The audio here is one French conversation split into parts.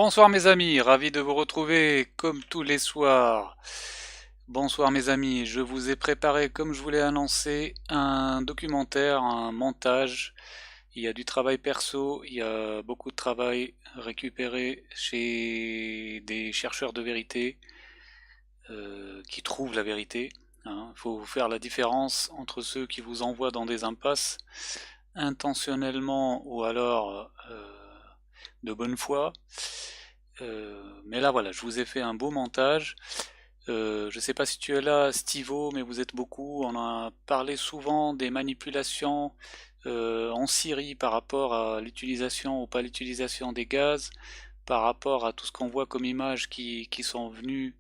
Bonsoir mes amis, ravi de vous retrouver comme tous les soirs. Bonsoir mes amis, je vous ai préparé, comme je vous l'ai annoncé, un documentaire, un montage. Il y a du travail perso, il y a beaucoup de travail récupéré chez des chercheurs de vérité qui trouvent la vérité. Il faut faire la différence entre ceux qui vous envoient dans des impasses intentionnellement ou alors de bonne foi. Mais là voilà, je vous ai fait un beau montage. Je ne sais pas si tu es là, Stivo, mais vous êtes beaucoup. On a parlé souvent des manipulations en Syrie par rapport à l'utilisation ou pas l'utilisation des gaz, par rapport à tout ce qu'on voit comme images qui sont venues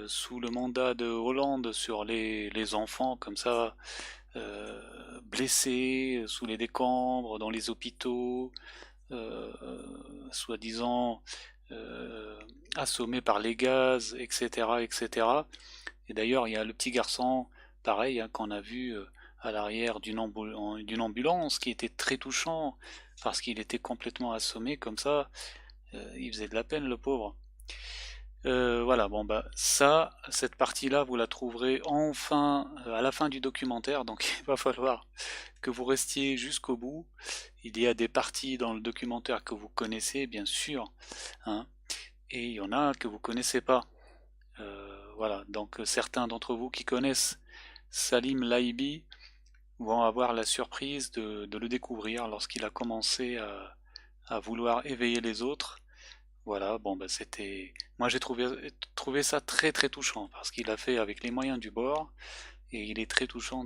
sous le mandat de Hollande sur les enfants comme ça, blessés sous les décombres, dans les hôpitaux, soi-disant euh, assommés par les gaz, etc., etc. Et d'ailleurs, il y a le petit garçon, pareil, hein, qu'on a vu à l'arrière d'une ambulance, qui était très touchant, parce qu'il était complètement assommé comme ça. Il faisait de la peine, le pauvre. Voilà, bon bah ça, cette partie-là, vous la trouverez enfin à la fin du documentaire, donc il va falloir que vous restiez jusqu'au bout. Il y a des parties dans le documentaire que vous connaissez, bien sûr, hein, et il y en a que vous connaissez pas. Voilà, donc certains d'entre vous qui connaissent Salim Laibi vont avoir la surprise de le découvrir lorsqu'il a commencé à vouloir éveiller les autres. Voilà, bon bah c'était. Moi j'ai trouvé ça très très touchant parce qu'il a fait avec les moyens du bord et il est très touchant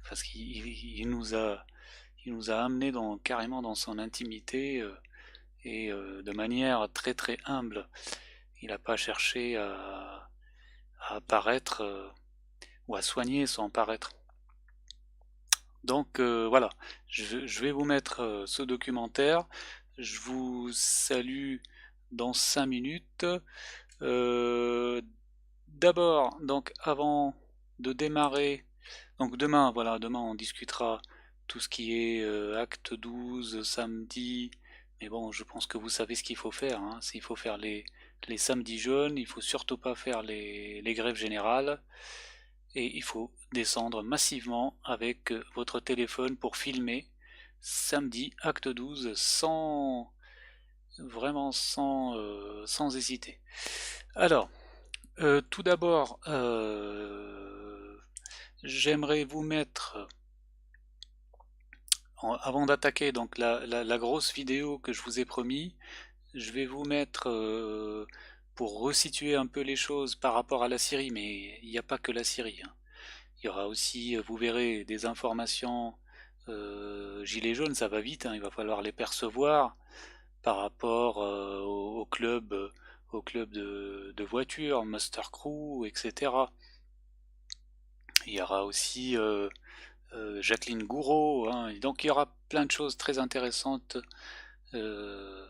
parce il nous a amené carrément dans son intimité et de manière très très humble. Il n'a pas cherché à apparaître ou à soigner sans paraître. Donc voilà, je vais vous mettre ce documentaire. Je vous salue dans 5 minutes. Euh, D'abord, donc avant de démarrer, donc demain, voilà, demain on discutera tout ce qui est acte 12, samedi, mais bon, je pense que vous savez ce qu'il faut faire, hein. Il faut faire les samedis jaunes, il faut surtout pas faire les grèves générales, et il faut descendre massivement avec votre téléphone pour filmer samedi acte 12 sans vraiment sans hésiter. Alors, tout d'abord, j'aimerais vous mettre, avant d'attaquer donc la grosse vidéo que je vous ai promis, je vais vous mettre, pour resituer un peu les choses par rapport à la Syrie, mais il n'y a pas que la Syrie, hein. Il y aura aussi, vous verrez, des informations gilets jaunes, ça va vite, hein, il va falloir les percevoir par rapport au club de voitures, Master Crew, etc. Il y aura aussi Jacqueline Gouraud, hein, et donc il y aura plein de choses très intéressantes euh,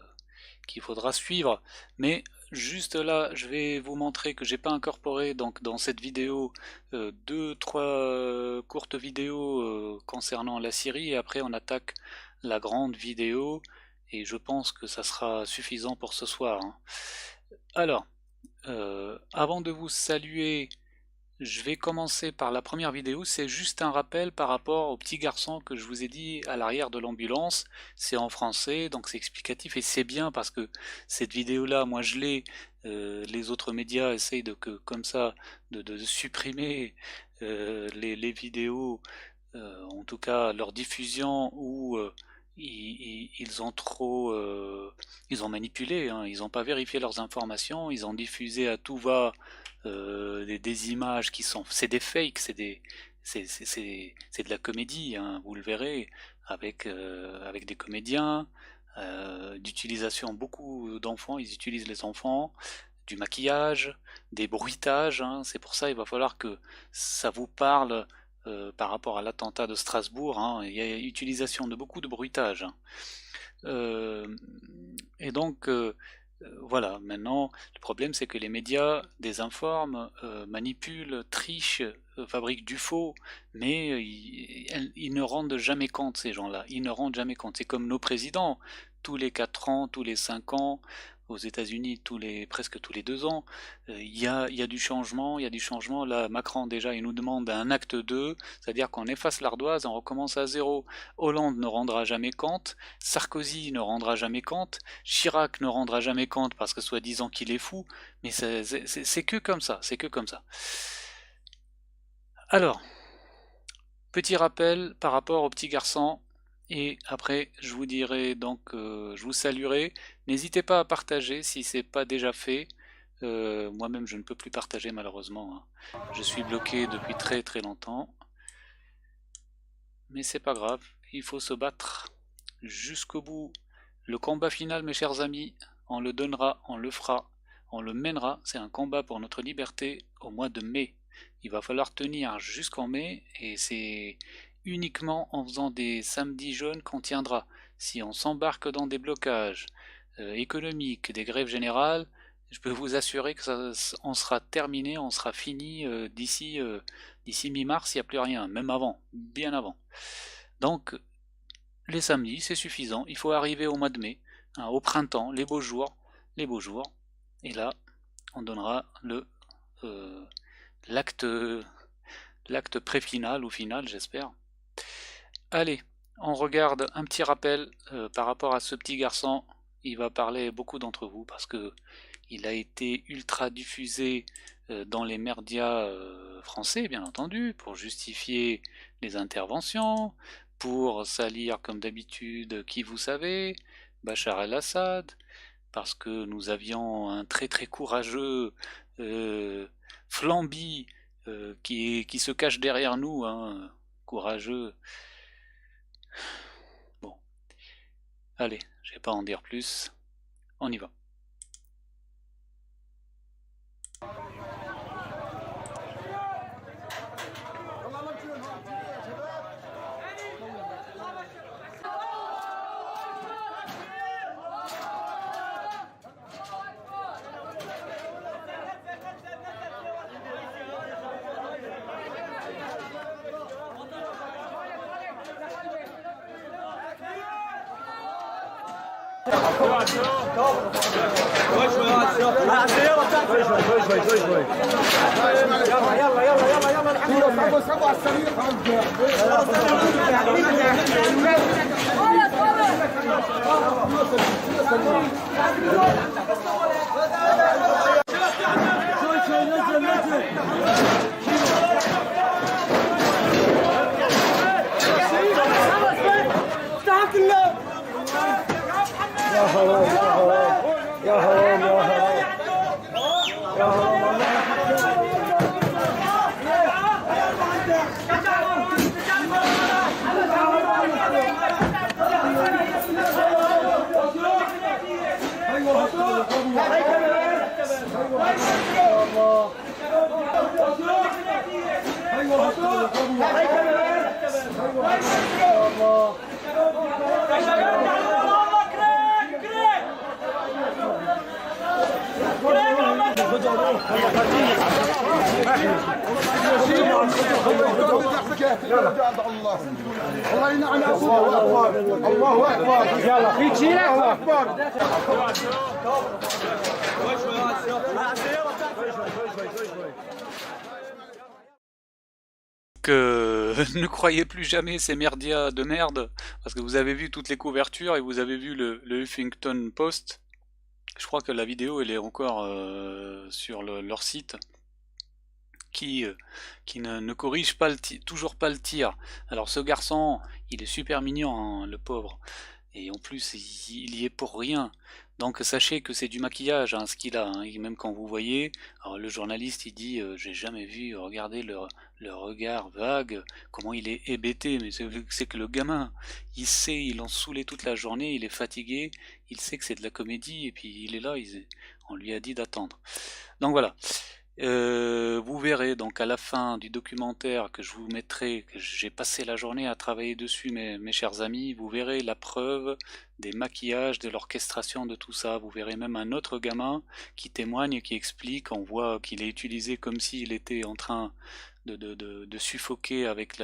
qu'il faudra suivre. Mais juste là, je vais vous montrer que j'ai pas incorporé donc dans cette vidéo deux, trois courtes vidéos concernant la Syrie, et après on attaque la grande vidéo, et je pense que ça sera suffisant pour ce soir, hein. Alors, avant de vous saluer, je vais commencer par la première vidéo. C'est juste un rappel par rapport au petit garçon que je vous ai dit à l'arrière de l'ambulance. C'est en français, donc c'est explicatif, et c'est bien parce que cette vidéo-là, moi je l'ai. Les autres médias essayent comme ça de supprimer les vidéos, en tout cas leur diffusion, où ils ont trop, ils ont manipulé, hein, ils n'ont pas vérifié leurs informations, ils ont diffusé à tout va des images qui sont, c'est des fakes, c'est de la comédie, hein, vous le verrez, avec des comédiens, d'utilisation, beaucoup d'enfants, ils utilisent les enfants, du maquillage, des bruitages, hein. C'est pour ça il va falloir que ça vous parle par rapport à l'attentat de Strasbourg, hein. Il y a utilisation de beaucoup de bruitages, hein. Euh, et donc, voilà, maintenant, le problème c'est que les médias désinforment, manipulent, trichent, fabriquent du faux, mais ils ne rendent jamais compte, ces gens-là. Ils ne rendent jamais compte. C'est comme nos présidents, tous les 4 ans, tous les 5 ans. aux États-Unis presque tous les 2 ans. Il y a du changement, il y a du changement. Là, Macron déjà, il nous demande un acte 2, c'est-à-dire qu'on efface l'ardoise, on recommence à zéro. Hollande ne rendra jamais compte, Sarkozy ne rendra jamais compte, Chirac ne rendra jamais compte parce que soi-disant qu'il est fou, mais c'est que comme ça, c'est que comme ça. Alors, petit rappel par rapport au petit garçon, et après je vous dirai donc, je vous saluerai. N'hésitez pas à partager si c'est pas déjà fait. Moi-même je ne peux plus partager malheureusement, hein. Je suis bloqué depuis très très longtemps. Mais c'est pas grave, il faut se battre jusqu'au bout. Le combat final, mes chers amis, on le donnera, on le fera, on le mènera. C'est un combat pour notre liberté au mois de mai. Il va falloir tenir jusqu'en mai, et c'est uniquement en faisant des samedis jaunes qu'on tiendra. Si on s'embarque dans des blocages économiques, des grèves générales, je peux vous assurer que on sera terminé, on sera fini d'ici mi-mars, il n'y a plus rien, même avant, bien avant. Donc, les samedis, c'est suffisant, il faut arriver au mois de mai, hein, au printemps, les beaux jours, et là, on donnera l'acte pré-final ou final, j'espère. Allez, on regarde un petit rappel par rapport à ce petit garçon. Il va parler beaucoup d'entre vous parce que il a été ultra diffusé dans les médias français, bien entendu, pour justifier les interventions, pour salir comme d'habitude qui vous savez, Bachar el-Assad, parce que nous avions un très très courageux Flamby qui se cache derrière nous, hein, courageux. Bon, allez, je vais pas en dire plus, on y va. Ne croyez plus jamais ces merdias de merde, parce que vous avez vu toutes les couvertures et vous avez vu le Huffington Post. Je crois que la vidéo elle est encore sur leur site, qui ne corrige pas toujours pas le tir. Alors ce garçon, il est super mignon, hein, le pauvre, et en plus il y est pour rien. Donc sachez que c'est du maquillage, hein, ce qu'il a, hein. Et même quand vous voyez, alors le journaliste il dit j'ai jamais vu, regardez le regard vague, comment il est hébété, mais c'est que le gamin, il sait, il en saoulait toute la journée, il est fatigué, il sait que c'est de la comédie, et puis il est là, on lui a dit d'attendre. Donc voilà. Vous verrez donc à la fin du documentaire que je vous mettrai, que j'ai passé la journée à travailler dessus, mes chers amis, vous verrez la preuve des maquillages, de l'orchestration de tout ça. Vous verrez même un autre gamin qui témoigne, qui explique, on voit qu'il est utilisé comme s'il était en train de suffoquer avec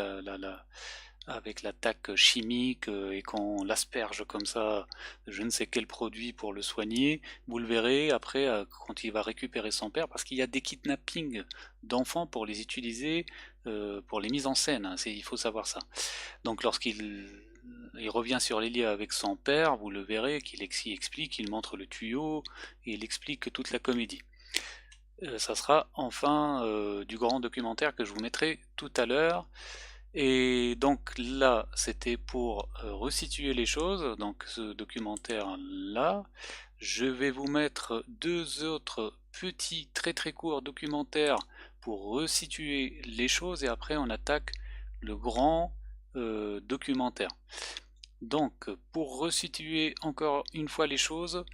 avec l'attaque chimique et qu'on l'asperge comme ça, je ne sais quel produit pour le soigner, vous le verrez après quand il va récupérer son père, parce qu'il y a des kidnappings d'enfants pour les utiliser pour les mises en scène, hein, il faut savoir ça. Donc lorsqu'il revient sur les lieux avec son père, vous le verrez qu'il explique, il montre le tuyau, et il explique toute la comédie. Ça sera enfin du grand documentaire que je vous mettrai tout à l'heure. Et donc là, c'était pour resituer les choses, donc ce documentaire-là. Je vais vous mettre deux autres petits, très très courts documentaires pour resituer les choses, et après on attaque le grand documentaire. Donc, pour resituer encore une fois les choses,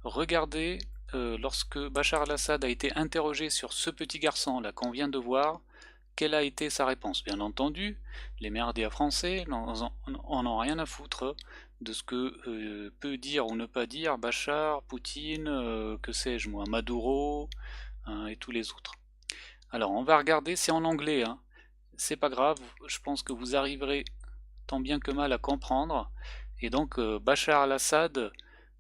regardez lorsque Bachar el-Assad a été interrogé sur ce petit garçon là qu'on vient de voir, quelle a été sa réponse? Bien entendu, les médias français en ont rien à foutre de ce que peut dire ou ne pas dire Bachar, Poutine, que sais-je moi, Maduro, hein, et tous les autres. Alors, on va regarder, c'est en anglais, hein. C'est pas grave, je pense que vous arriverez tant bien que mal à comprendre. Et donc Bachar al-Assad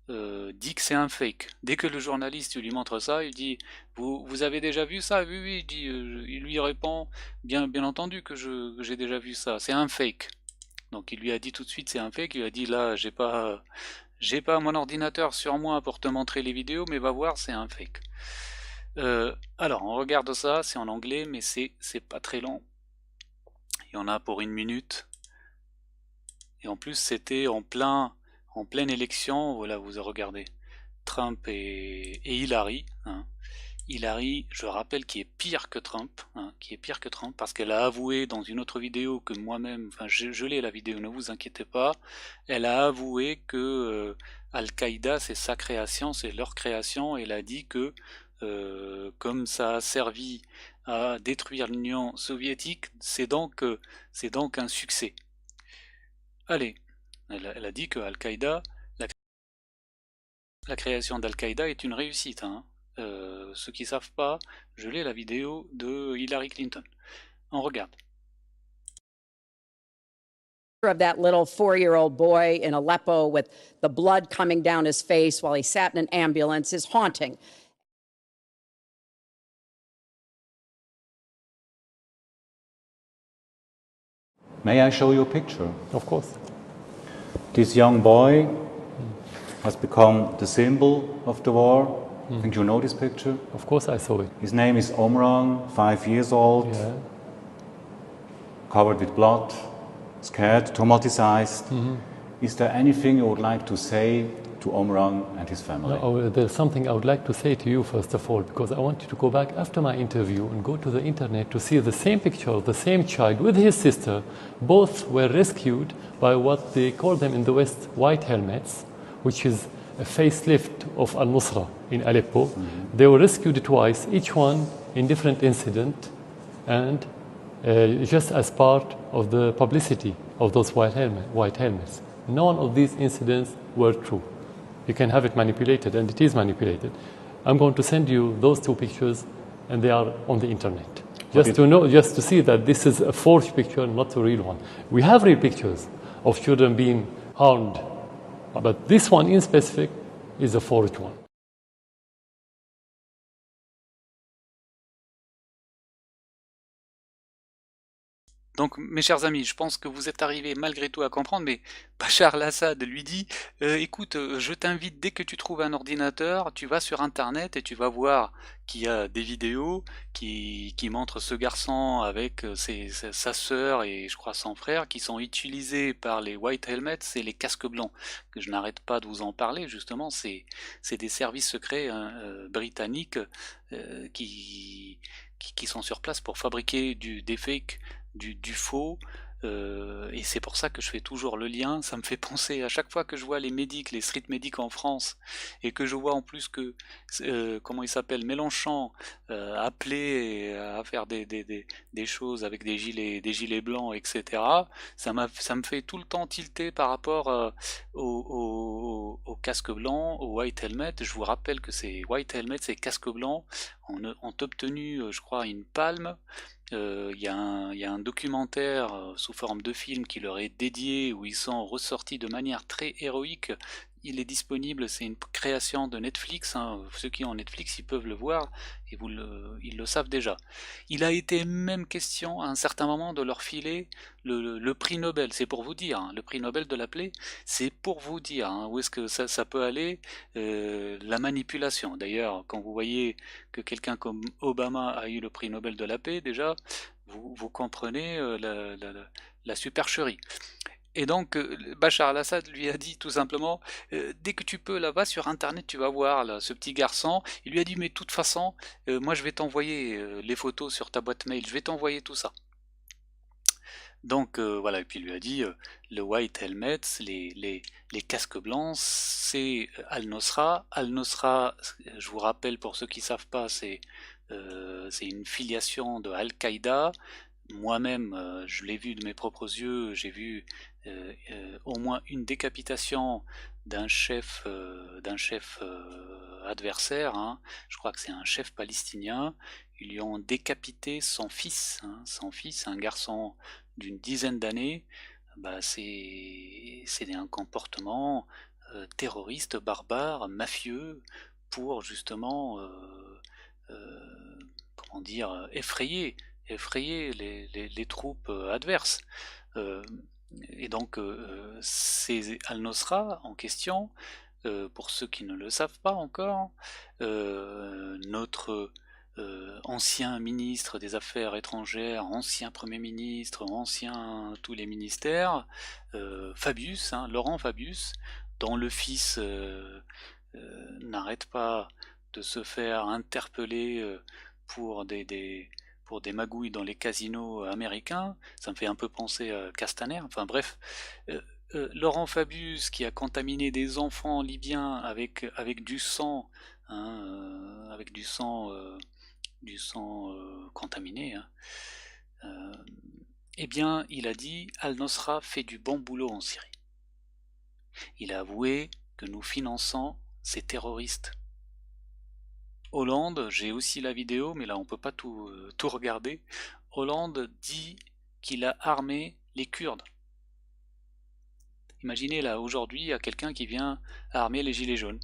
dit que c'est un fake. Dès que le journaliste lui montre ça, il dit vous avez déjà vu ça? Oui, oui, il lui répond bien entendu que j'ai déjà vu ça, c'est un fake. Donc il lui a dit tout de suite c'est un fake, il lui a dit là j'ai pas mon ordinateur sur moi pour te montrer les vidéos, mais va voir, c'est un fake. Alors on regarde ça, c'est en anglais, mais c'est pas très long. Il y en a pour 1 minute. Et en plus, c'était en pleine élection, voilà, vous regardez, Trump et Hillary, hein. Hillary, je rappelle, qui est pire que Trump, hein, qui est pire que Trump, parce qu'elle a avoué dans une autre vidéo que moi-même, enfin je l'ai la vidéo, ne vous inquiétez pas, elle a avoué que Al-Qaïda c'est sa création, c'est leur création, et elle a dit que comme ça a servi à détruire l'Union soviétique, c'est donc un succès. Allez, elle a dit que Al-Qaïda, la création d'Al-Qaïda est une réussite, hein. Ceux qui savent pas, je l'ai la vidéo de Hillary Clinton. On regarde. Of that little 4-year-old boy in Aleppo with the blood coming down his face while he sat in an ambulance is haunting. May I show you a picture? Of course. This young boy has become the symbol of the war. I think you know this picture. Of course I saw it. His name is Omran, 5 years old, Yeah. covered with blood, scared, traumatized. Is there anything you would like to say to Omran and his family? There's something I would like to say to you first of all, because I want you to go back after my interview and go to the internet to see the same picture of the same child with his sister. Both were rescued by what they call them in the West white helmets, which is a facelift of Al-Nusra in Aleppo. They were rescued twice, each one in different incident, and just as part of the publicity of those white helmets. None of these incidents were true. You can have it manipulated, and it is manipulated. I'm going to send you those two pictures, and they are on the internet. Just to see that this is a forged picture, not a real one. We have real pictures of children being harmed, but this one in specific is a forged one. Donc, mes chers amis, je pense que vous êtes arrivés malgré tout à comprendre, mais Bachar el-Assad lui dit écoute, je t'invite, dès que tu trouves un ordinateur, tu vas sur Internet et tu vas voir qu'il y a des vidéos qui montrent ce garçon avec sa sœur et je crois son frère, qui sont utilisés par les White Helmets et les casques blancs, que je n'arrête pas de vous en parler, justement, c'est des services secrets hein, britanniques qui sont sur place pour fabriquer des fakes, du faux, et c'est pour ça que je fais toujours le lien. Ça me fait penser à chaque fois que je vois les médics, les street médics en France, et que je vois en plus que, comment il s'appelle, Mélenchon, appelé à faire des choses avec des gilets blancs, etc. Ça me fait tout le temps tilter par rapport au casque blanc, au white helmet. Je vous rappelle que ces white helmets, ces casques blancs, ont obtenu, je crois, une palme Il y a un documentaire sous forme de film qui leur est dédié, où ils sont ressortis de manière très héroïque. Il est disponible, c'est une création de Netflix, hein. Ceux qui ont Netflix, ils peuvent le voir, et ils le savent déjà. Il a été même question à un certain moment de leur filer le prix Nobel, c'est pour vous dire, hein, le prix Nobel de la paix, c'est pour vous dire, hein, où est-ce que ça peut aller, la manipulation. D'ailleurs, quand vous voyez que quelqu'un comme Obama a eu le prix Nobel de la paix, déjà, vous comprenez la supercherie. Et donc, Bachar al-Assad lui a dit tout simplement, dès que tu peux, là, va sur Internet, tu vas voir là, ce petit garçon. Il lui a dit, mais de toute façon, moi je vais t'envoyer les photos sur ta boîte mail, je vais t'envoyer tout ça. Donc voilà, et puis il lui a dit, le White Helmets, les casques blancs, c'est Al-Nosra. Al-Nosra, je vous rappelle pour ceux qui ne savent pas, c'est une filiation de Al-Qaïda. Moi-même, je l'ai vu de mes propres yeux, j'ai vu au moins une décapitation d'un chef adversaire, hein. Je crois que c'est un chef palestinien. Ils lui ont décapité son fils, hein, un garçon d'une dizaine d'années. Bah, c'est un comportement terroriste, barbare, mafieux, pour justement comment dire, effrayer les troupes adverses. Euh, et donc, c'est Al-Nosra en question, pour ceux qui ne le savent pas encore, notre ancien ministre des Affaires étrangères, ancien Premier ministre, ancien tous les ministères, Fabius, hein, Laurent Fabius, dont le fils n'arrête pas de se faire interpeller pour pour des magouilles dans les casinos américains. Ça me fait un peu penser à Castaner. Enfin bref, Laurent Fabius qui a contaminé des enfants libyens avec du sang, hein, avec du sang contaminé, hein. Eh bien, il a dit Al-Nosra fait du bon boulot en Syrie. Il a avoué que nous finançons ces terroristes. Hollande, j'ai aussi la vidéo, mais là on peut pas tout regarder. Hollande dit qu'il a armé les Kurdes. Imaginez là, aujourd'hui, il y a quelqu'un qui vient armer les gilets jaunes.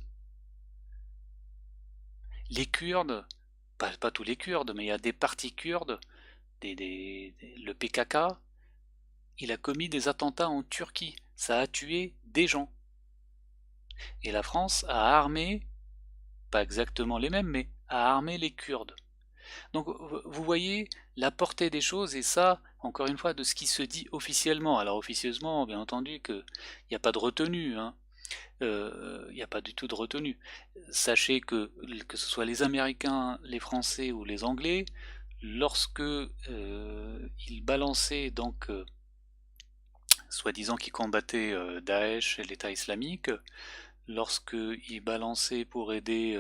Les Kurdes, pas tous les Kurdes, mais il y a des partis kurdes, le PKK, il a commis des attentats en Turquie. Ça a tué des gens. Et la France a armé, pas exactement les mêmes, mais a armé les Kurdes. Donc vous voyez la portée des choses, et ça, encore une fois, de ce qui se dit officiellement. Alors officieusement, bien entendu, qu'il n'y a pas de retenue, hein. Il n'y a pas du tout de retenue. Sachez que ce soit les Américains, les Français ou les Anglais, lorsque ils balançaient donc soi-disant qu'ils combattaient Daesh et l'État islamique, lorsqu'ils balançaient pour aider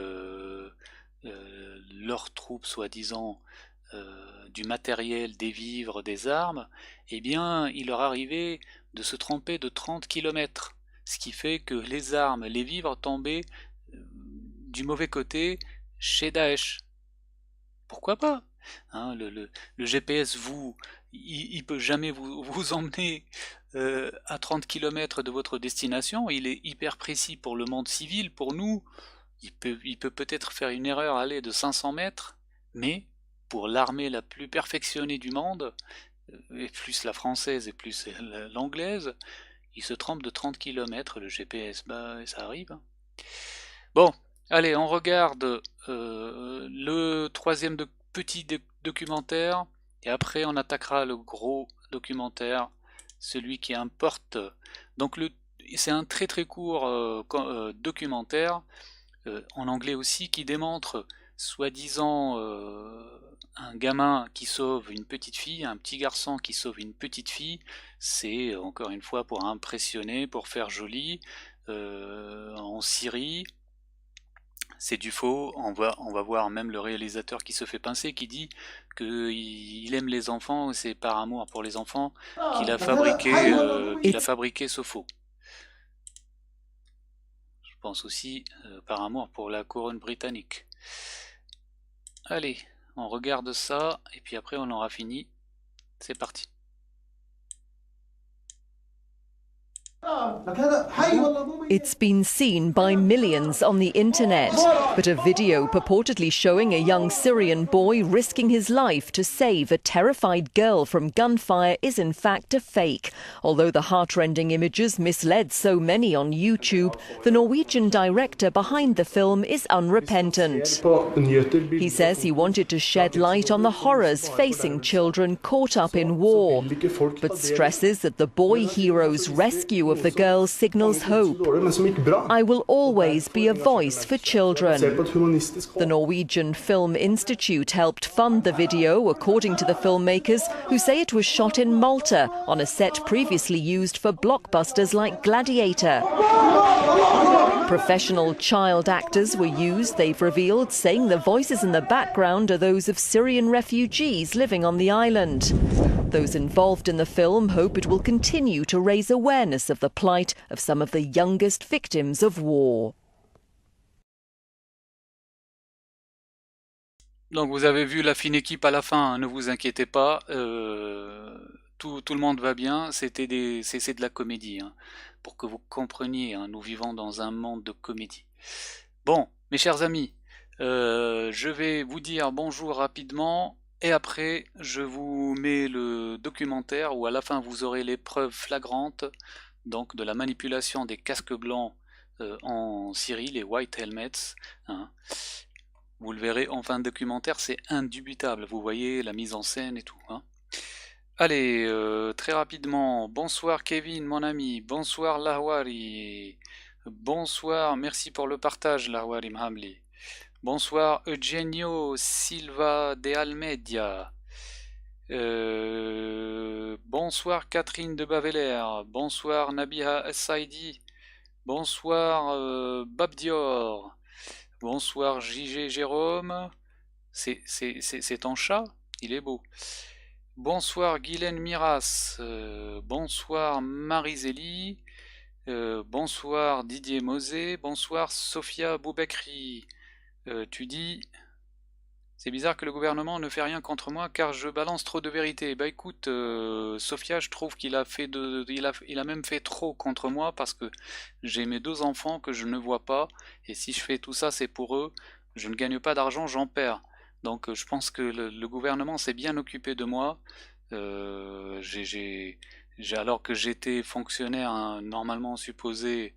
leurs troupes soi-disant du matériel, des vivres, des armes, eh bien il leur arrivait de se tromper de 30 km, ce qui fait que les armes, les vivres tombaient du mauvais côté chez Daesh. Pourquoi pas, hein, le GPS, il peut jamais vous emmener à 30 km de votre destination. Il est hyper précis pour le monde civil. Pour nous, il peut peut-être faire une erreur aller de 500 mètres, mais pour l'armée la plus perfectionnée du monde, et plus la française et plus l'anglaise, il se trompe de 30 km le GPS. Bah, ça arrive, hein. Bon, allez, on regarde le troisième petit documentaire, et après on attaquera le gros documentaire, celui qui importe. Donc c'est un très très court documentaire, en anglais aussi, qui démontre, soi-disant, un gamin qui sauve une petite fille, un petit garçon qui sauve une petite fille. C'est encore une fois pour impressionner, pour faire joli, en Syrie. C'est du faux. On va voir même le réalisateur qui se fait pincer, qui dit qu'il aime les enfants, c'est par amour pour les enfants qu'il a fabriqué ce faux. Je pense aussi par amour pour la couronne britannique. Allez, on regarde ça, et puis après on aura fini. C'est parti. It's been seen by millions on the internet, but a video purportedly showing a young Syrian boy risking his life to save a terrified girl from gunfire is in fact a fake. Although the heartrending images misled so many on YouTube, the Norwegian director behind the film is unrepentant. He says he wanted to shed light on the horrors facing children caught up in war, but stresses that the boy hero's rescue of the girl signals hope. I will always be a voice for children. The Norwegian Film Institute helped fund the video, according to the filmmakers, who say it was shot in Malta, on a set previously used for blockbusters like Gladiator. Professional child actors were used, they've revealed, saying the voices in the background are those of Syrian refugees living on the island. Those involved in the film hope it will continue to raise awareness of the plight of some of the youngest victims of war. Donc vous avez vu la fine équipe à la fin, hein, ne vous inquiétez pas, tout le monde va bien, c'est de la comédie, hein, pour que vous compreniez, hein, nous vivons dans un monde de comédie. Bon, mes chers amis, je vais vous dire bonjour rapidement, et après je vous mets le documentaire où à la fin vous aurez les preuves flagrantes donc de la manipulation des casques blancs en Syrie, les White Helmets, hein. Vous le verrez en fin de documentaire, c'est indubitable, vous voyez la mise en scène et tout, hein. Allez, très rapidement, bonsoir Kevin mon ami, bonsoir Lahwari, bonsoir, merci pour le partage Lahwari Mhamli. Bonsoir Eugenio Silva de Almedia. Bonsoir Catherine de Baveler. Bonsoir Nabiha Saidi. Bonsoir Babdior. Bonsoir JG Jérôme. C'est ton chat? Il est beau. Bonsoir Guylaine Miras. Bonsoir Marie-Zélie. Bonsoir Didier Mosé. Bonsoir Sophia Boubekri. Tu dis, c'est bizarre que le gouvernement ne fait rien contre moi car je balance trop de vérité. Bah écoute, Sophia, je trouve qu'il a fait il a même fait trop contre moi parce que j'ai mes 2 enfants que je ne vois pas et si je fais tout ça, c'est pour eux. Je ne gagne pas d'argent, j'en perds. Donc je pense que le gouvernement s'est bien occupé de moi. Alors que j'étais fonctionnaire, hein, normalement supposé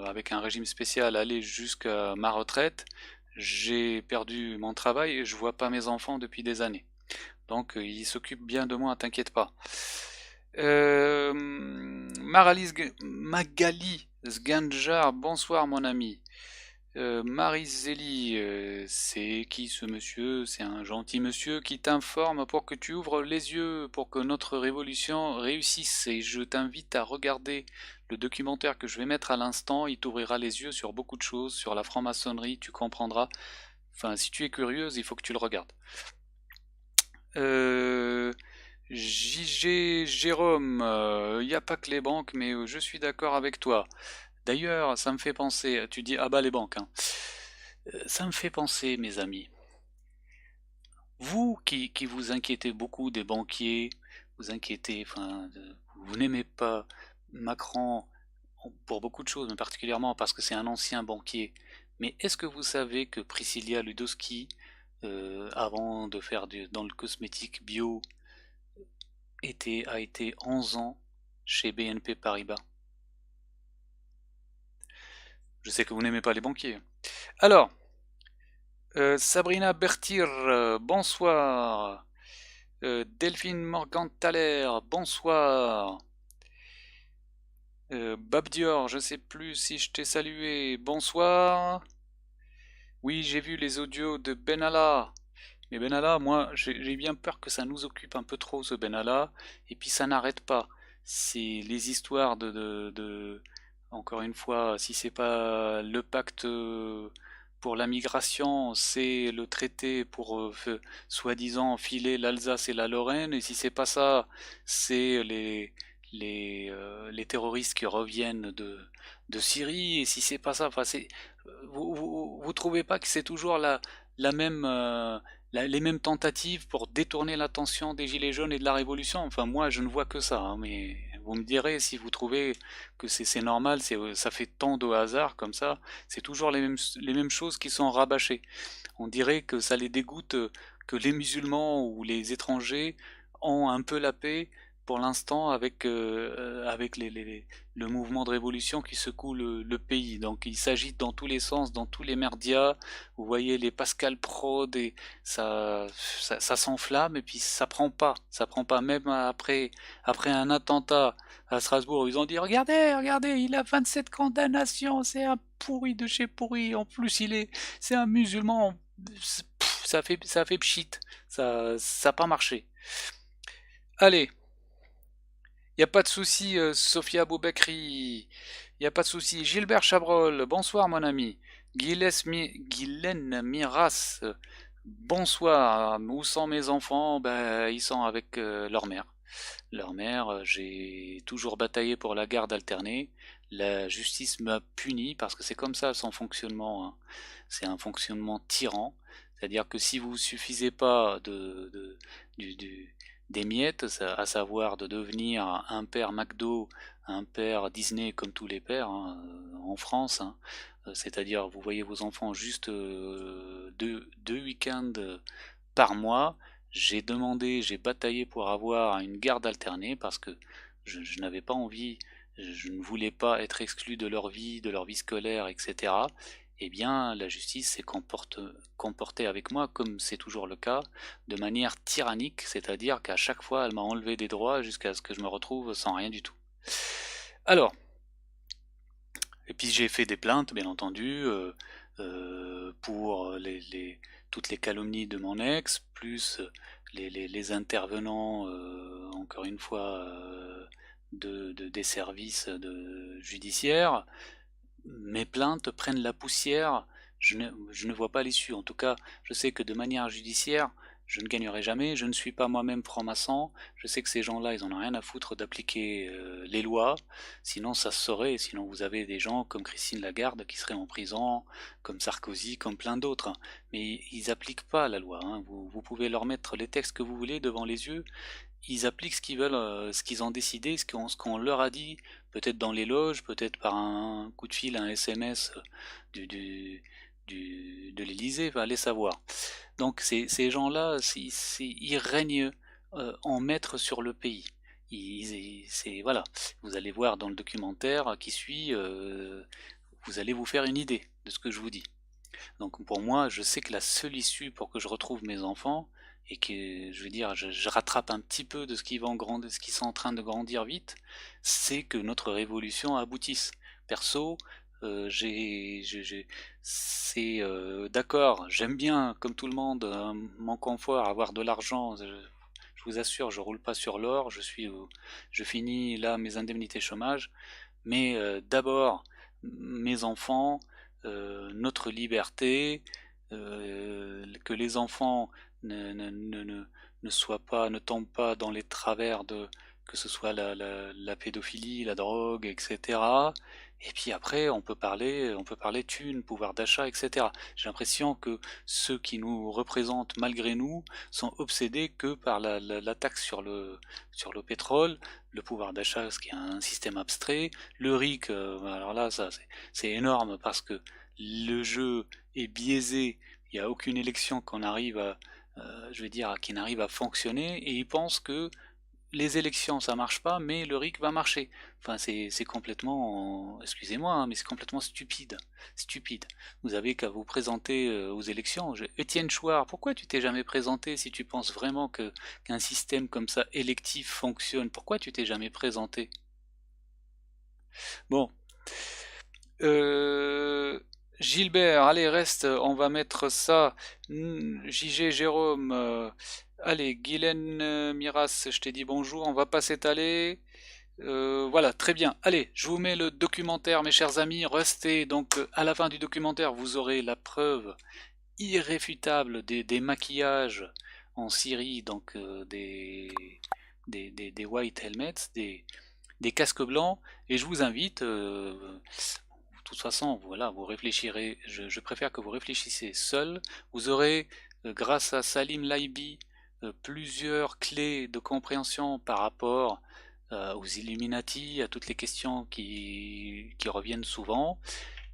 avec un régime spécial aller jusqu'à ma retraite, j'ai perdu mon travail et je vois pas mes enfants depuis des années. Donc ils s'occupent bien de moi, t'inquiète pas. Magali Sganjar, bonsoir mon ami. Marie-Zélie, c'est qui ce monsieur? C'est un gentil monsieur qui t'informe pour que tu ouvres les yeux, pour que notre révolution réussisse. Et je t'invite à regarder le documentaire que je vais mettre à l'instant. Il t'ouvrira les yeux sur beaucoup de choses, sur la franc-maçonnerie, tu comprendras. Enfin, si tu es curieuse, il faut que tu le regardes. JG Jérôme, il n'y a pas que les banques, mais je suis d'accord avec toi. D'ailleurs, ça me fait penser, tu dis, ah bah les banques, hein. Ça me fait penser, mes amis. Vous qui vous inquiétez beaucoup des banquiers, vous inquiétez, enfin, vous n'aimez pas Macron pour beaucoup de choses, mais particulièrement parce que c'est un ancien banquier. Mais est-ce que vous savez que Priscilla Ludowski, avant de faire dans le cosmétique bio, a été 11 ans chez BNP Paribas? Je sais que vous n'aimez pas les banquiers. Alors, Sabrina Bertir, bonsoir. Delphine Morganthaler, bonsoir. Babdior, je sais plus si je t'ai salué, bonsoir. Oui, j'ai vu les audios de Benalla. Mais Benalla, moi, j'ai bien peur que ça nous occupe un peu trop, ce Benalla. Et puis ça n'arrête pas. C'est les histoires encore une fois, si c'est pas le pacte pour la migration, c'est le traité pour soi-disant filer l'Alsace et la Lorraine, et si c'est pas ça, c'est les terroristes qui reviennent de Syrie, et si c'est pas ça, enfin vous trouvez pas que c'est toujours les mêmes tentatives pour détourner l'attention des Gilets jaunes et de la Révolution. Enfin, moi, je ne vois que ça, hein, mais vous me direz si vous trouvez que c'est normal, ça fait tant de hasard comme ça, c'est toujours les mêmes choses qui sont rabâchées. On dirait que ça les dégoûte que les musulmans ou les étrangers ont un peu la paix pour l'instant avec le mouvement de révolution qui secoue le pays. Donc il s'agite dans tous les sens, dans tous les merdias. Vous voyez les Pascal Prod et ça s'enflamme et puis ça prend pas. Ça prend pas même après un attentat à Strasbourg. Ils ont dit regardez, il a 27 condamnations, c'est un pourri de chez pourri. En plus c'est un musulman. Ça fait pchit. Ça n'a pas marché. Allez. Y a pas de souci, Sophia Boubekri. Y a pas de souci. Gilbert Chabrol, bonsoir mon ami. Guylaine Miras, bonsoir. Où sont mes enfants? Ben, ils sont avec leur mère. Leur mère, j'ai toujours bataillé pour la garde alternée. La justice m'a puni parce que c'est comme ça son fonctionnement, hein. C'est un fonctionnement tyran. C'est-à-dire que si vous suffisez pas des miettes, à savoir de devenir un père McDo, un père Disney comme tous les pères, hein, en France, hein, c'est-à-dire vous voyez vos enfants juste deux week-ends par mois. J'ai bataillé pour avoir une garde alternée parce que je n'avais pas envie, je ne voulais pas être exclu de leur vie scolaire, etc. Eh bien, la justice s'est comportée avec moi, comme c'est toujours le cas, de manière tyrannique, c'est-à-dire qu'à chaque fois, elle m'a enlevé des droits jusqu'à ce que je me retrouve sans rien du tout. Alors, et puis j'ai fait des plaintes, bien entendu, pour toutes les calomnies de mon ex, plus les intervenants, encore une fois, des services judiciaires. Mes plaintes prennent la poussière, je ne vois pas l'issue. En tout cas, je sais que de manière judiciaire, je ne gagnerai jamais, je ne suis pas moi-même franc-maçon, je sais que ces gens-là, ils en ont rien à foutre d'appliquer les lois, sinon ça se saurait, sinon vous avez des gens comme Christine Lagarde qui seraient en prison, comme Sarkozy, comme plein d'autres, hein. Mais ils appliquent pas la loi, hein. Vous pouvez leur mettre les textes que vous voulez devant les yeux, ils appliquent ce qu'ils veulent, ce qu'ils ont décidé, ce qu'on leur a dit, peut-être dans les loges, peut-être par un coup de fil, un SMS de l'Élysée, va aller savoir. Donc ces gens-là, ils règnent en maître sur le pays. Voilà. Vous allez voir dans le documentaire qui suit, vous allez vous faire une idée de ce que je vous dis. Donc pour moi, je sais que la seule issue pour que je retrouve mes enfants, et que je veux dire, je rattrape un petit peu de ce qui ce qui sont en train de grandir vite, c'est que notre révolution aboutisse. Perso, c'est d'accord, j'aime bien, comme tout le monde, mon confort, avoir de l'argent. Je vous assure, je roule pas sur l'or, je finis là mes indemnités chômage, mais d'abord mes enfants, notre liberté, que les enfants ne tombent pas dans les travers que ce soit la pédophilie, la drogue, etc. Et puis après, on peut parler thunes, pouvoir d'achat, etc. J'ai l'impression que ceux qui nous représentent malgré nous sont obsédés que par la taxe sur le pétrole, le pouvoir d'achat, ce qui est un système abstrait, le RIC, alors là, c'est énorme parce que le jeu est biaisé, il n'y a aucune élection je vais dire, qui n'arrive à fonctionner, et ils pensent que les élections ça marche pas, mais le RIC va marcher. Enfin, c'est complètement, excusez-moi, hein, mais c'est complètement stupide. Stupide. Vous avez qu'à vous présenter aux élections. Étienne Chouard, pourquoi tu t'es jamais présenté si tu penses vraiment qu'un système comme ça électif fonctionne? Pourquoi tu t'es jamais présenté? Bon. Gilbert, allez, reste, on va mettre ça. JG Jérôme, allez, Guylaine Miras, je t'ai dit bonjour, on va pas s'étaler. Voilà, très bien. Allez, je vous mets le documentaire, mes chers amis. Restez donc à la fin du documentaire, vous aurez la preuve irréfutable des maquillages en Syrie, donc des white helmets, des casques blancs. Et je vous invite, toute façon, voilà, vous réfléchirez, je préfère que vous réfléchissiez seul. Vous aurez, grâce à Salim Laibi, plusieurs clés de compréhension par rapport aux Illuminati, à toutes les questions qui reviennent souvent.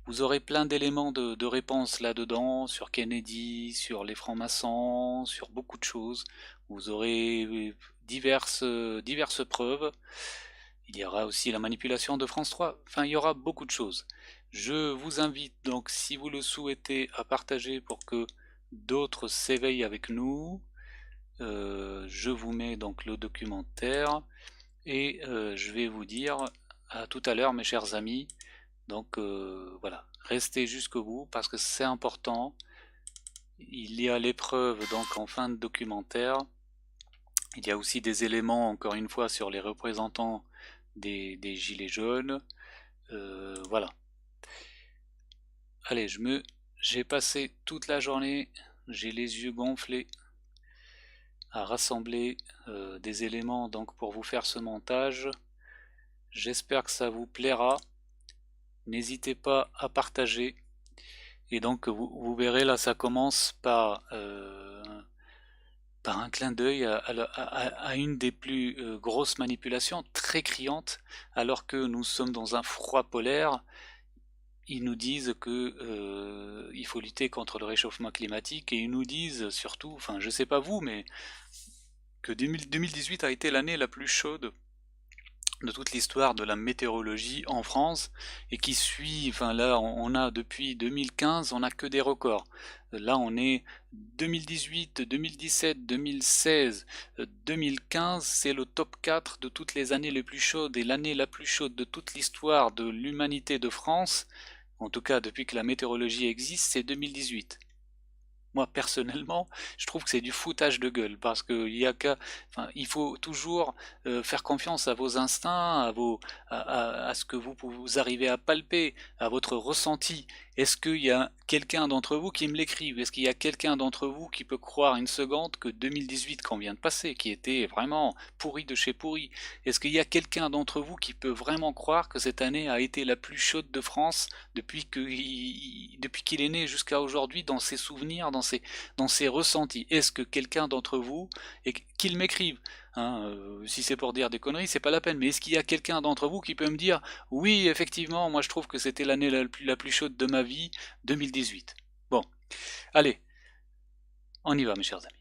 Vous aurez plein d'éléments de réponse là-dedans, sur Kennedy, sur les francs-maçons, sur beaucoup de choses. Vous aurez diverses preuves. Il y aura aussi la manipulation de France 3. Enfin, il y aura beaucoup de choses. Je vous invite donc, si vous le souhaitez, à partager pour que d'autres s'éveillent avec nous. Je vous mets donc le documentaire et je vais vous dire à tout à l'heure, mes chers amis. Donc voilà, restez jusqu'au bout parce que c'est important. Il y a l'épreuve donc en fin de documentaire. Il y a aussi des éléments, encore une fois, sur les représentants des gilets jaunes. Voilà. Allez, j'ai passé toute la journée, j'ai les yeux gonflés à rassembler des éléments donc pour vous faire ce montage. J'espère que ça vous plaira. N'hésitez pas à partager. Et donc vous verrez là, ça commence par un clin d'œil à une des plus grosses manipulations, très criantes, alors que nous sommes dans un froid polaire. Ils nous disent que il faut lutter contre le réchauffement climatique, et ils nous disent surtout, enfin je sais pas vous, mais que 2018 a été l'année la plus chaude de toute l'histoire de la météorologie en France, et qui suit, enfin là on a depuis 2015, on n'a que des records. Là on est 2018, 2017, 2016, 2015, c'est le top 4 de toutes les années les plus chaudes, et l'année la plus chaude de toute l'histoire de l'humanité de France, en tout cas depuis que la météorologie existe, c'est 2018. Moi personnellement, je trouve que c'est du foutage de gueule, parce que il faut toujours faire confiance à vos instincts, à ce que vous arrivez à palper, à votre ressenti. Est-ce qu'il y a quelqu'un d'entre vous qui me l'écrive? Est-ce qu'il y a quelqu'un d'entre vous qui peut croire une seconde que 2018 qu'on vient de passer, qui était vraiment pourri de chez pourri, est-ce qu'il y a quelqu'un d'entre vous qui peut vraiment croire que cette année a été la plus chaude de France depuis qu'il est né jusqu'à aujourd'hui, dans ses souvenirs, dans ses ressentis? Est-ce que quelqu'un d'entre vous, et qu'il m'écrive, hein, si c'est pour dire des conneries, c'est pas la peine, mais est-ce qu'il y a quelqu'un d'entre vous qui peut me dire oui, effectivement, moi je trouve que c'était l'année la plus chaude de ma vie, 2018? Bon, allez, on y va, mes chers amis.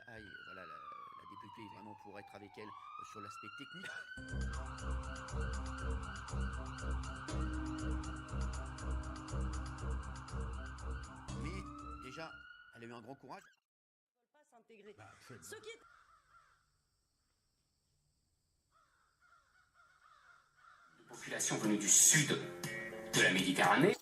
voilà, la députée, vraiment pour être avec elle sur l'aspect technique. Mais déjà, elle a eu un grand courage. Ils ne veulent pas s'intégrer. Ce qui est population venue du sud de la Méditerranée.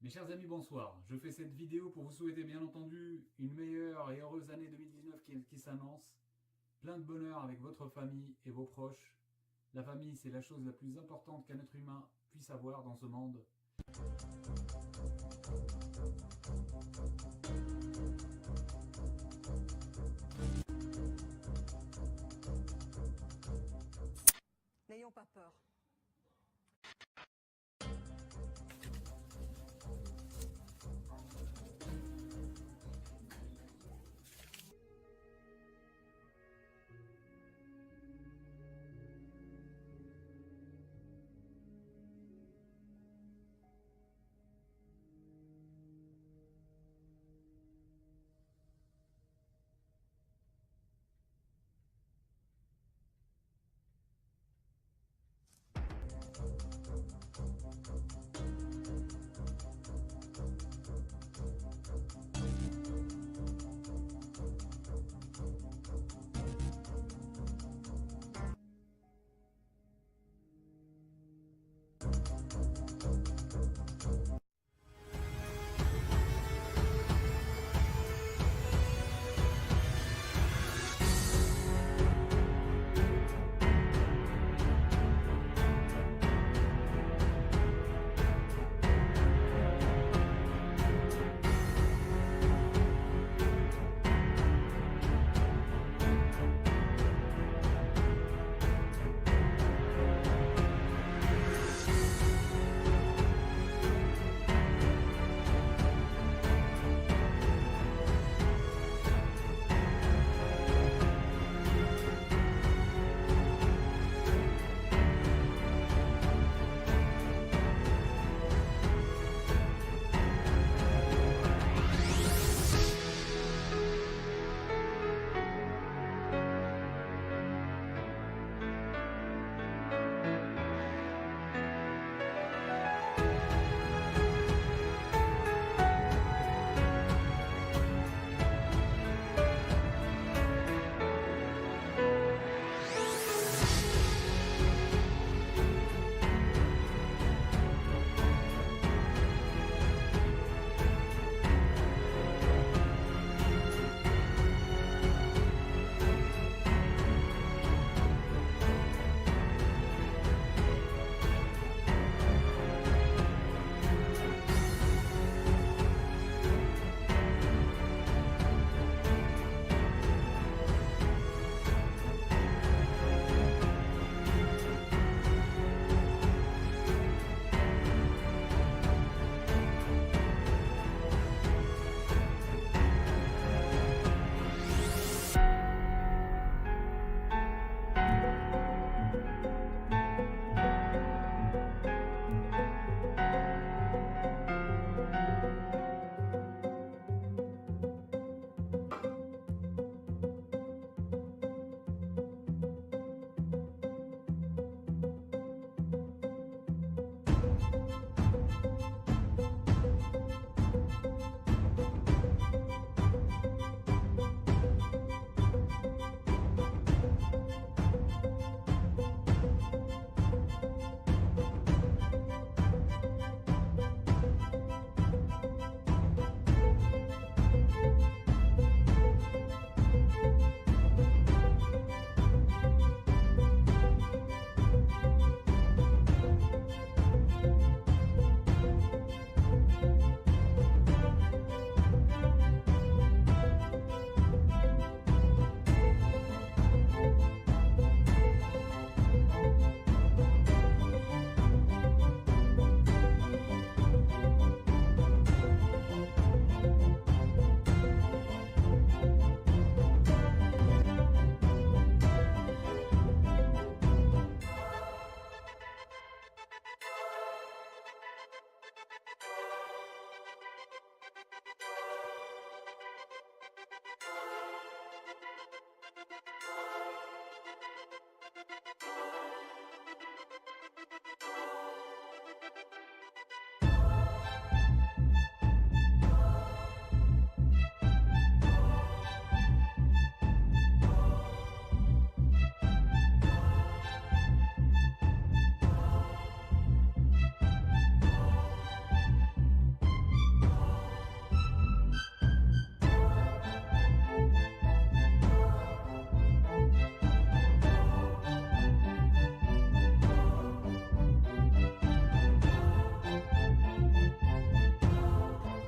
Mes chers amis, bonsoir. Je fais cette vidéo pour vous souhaiter bien entendu une meilleure et heureuse année 2019 qui s'annonce. Plein de bonheur avec votre famille et vos proches. La famille, c'est la chose la plus importante qu'un être humain puisse avoir dans ce monde. N'ayons pas peur.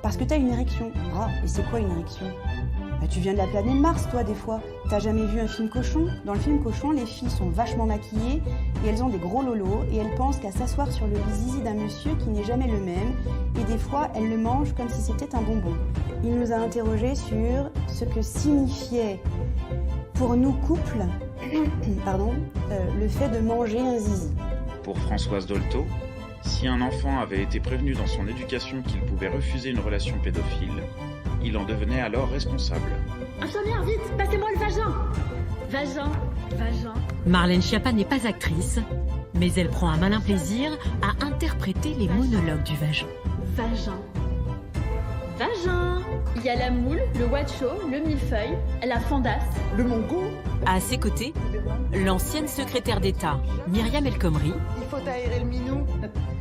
Parce que t'as une érection. Ah, et c'est quoi une érection? Bah, tu viens de la planète Mars, toi, des fois. T'as jamais vu un film cochon? Dans le film cochon, les filles sont vachement maquillées et elles ont des gros lolos et elles pensent qu'à s'asseoir sur le zizi d'un monsieur qui n'est jamais le même et des fois, elles le mangent comme si c'était un bonbon. Il nous a interrogés sur ce que signifiait pour nous, couples, le fait de manger un zizi. Pour Françoise Dolto, si un enfant avait été prévenu dans son éducation qu'il pouvait refuser une relation pédophile, il en devenait alors responsable. Infirmière, vite, passez-moi le vagin. Vagin. Marlène Schiappa n'est pas actrice, mais elle prend un malin plaisir à interpréter les monologues du vagin. Vagin. Il y a la moule, le wacho, le millefeuille, la fondasse, le mongo. À ses côtés, l'ancienne secrétaire d'État, Myriam El Khomri. Il faut aérer le minou.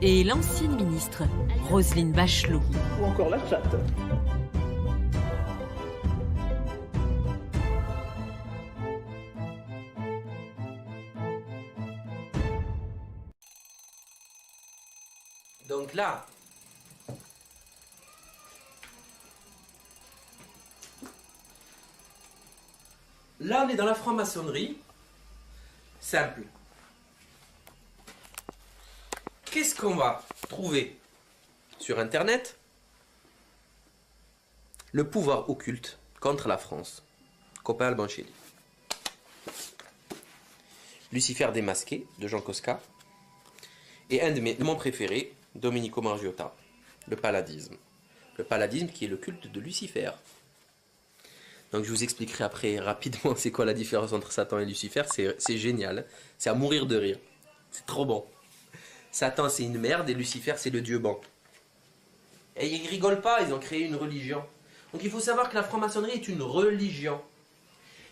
Et l'ancienne ministre, Roselyne Bachelot. Ou encore la chatte. Donc là, on est dans la franc-maçonnerie. Simple. Qu'est-ce qu'on va trouver sur Internet? Le pouvoir occulte contre la France. Copain Albancheli. Lucifer démasqué de Jean Kosca. Et un de mon préféré, Domenico Margiotta, le paladisme. Le paladisme qui est le culte de Lucifer. Donc je vous expliquerai après rapidement c'est quoi la différence entre Satan et Lucifer. C'est génial, c'est à mourir de rire. C'est trop bon. Satan c'est une merde et Lucifer c'est le dieu bon. Et ils rigolent pas, ils ont créé une religion. Donc il faut savoir que la franc-maçonnerie est une religion.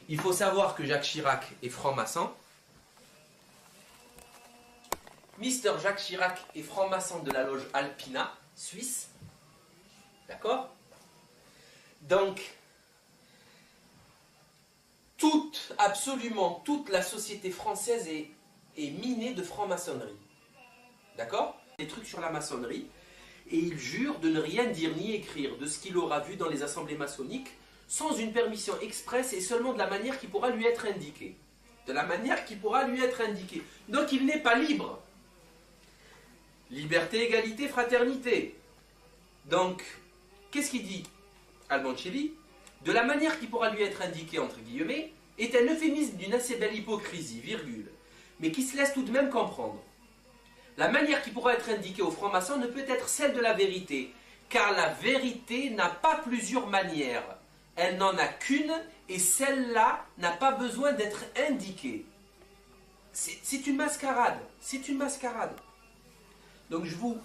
Il faut savoir que Jacques Chirac est franc-maçon. Mister Jacques Chirac est franc-maçon de la loge Alpina, Suisse. D'accord? Donc, absolument toute la société française est minée de franc-maçonnerie. D'accord? Des trucs sur la maçonnerie. Et il jure de ne rien dire ni écrire de ce qu'il aura vu dans les assemblées maçonniques sans une permission expresse et seulement de la manière qui pourra lui être indiquée. De la manière qui pourra lui être indiquée. Donc il n'est pas libre. Liberté, égalité, fraternité. Donc, qu'est-ce qu'il dit Albancheli? De la manière qui pourra lui être indiquée, entre guillemets, est un euphémisme d'une assez belle hypocrisie, virgule, mais qui se laisse tout de même comprendre. La manière qui pourra être indiquée aux francs-maçons ne peut être celle de la vérité, car la vérité n'a pas plusieurs manières. Elle n'en a qu'une, et celle-là n'a pas besoin d'être indiquée. C'est une mascarade, c'est une mascarade. Donc je vous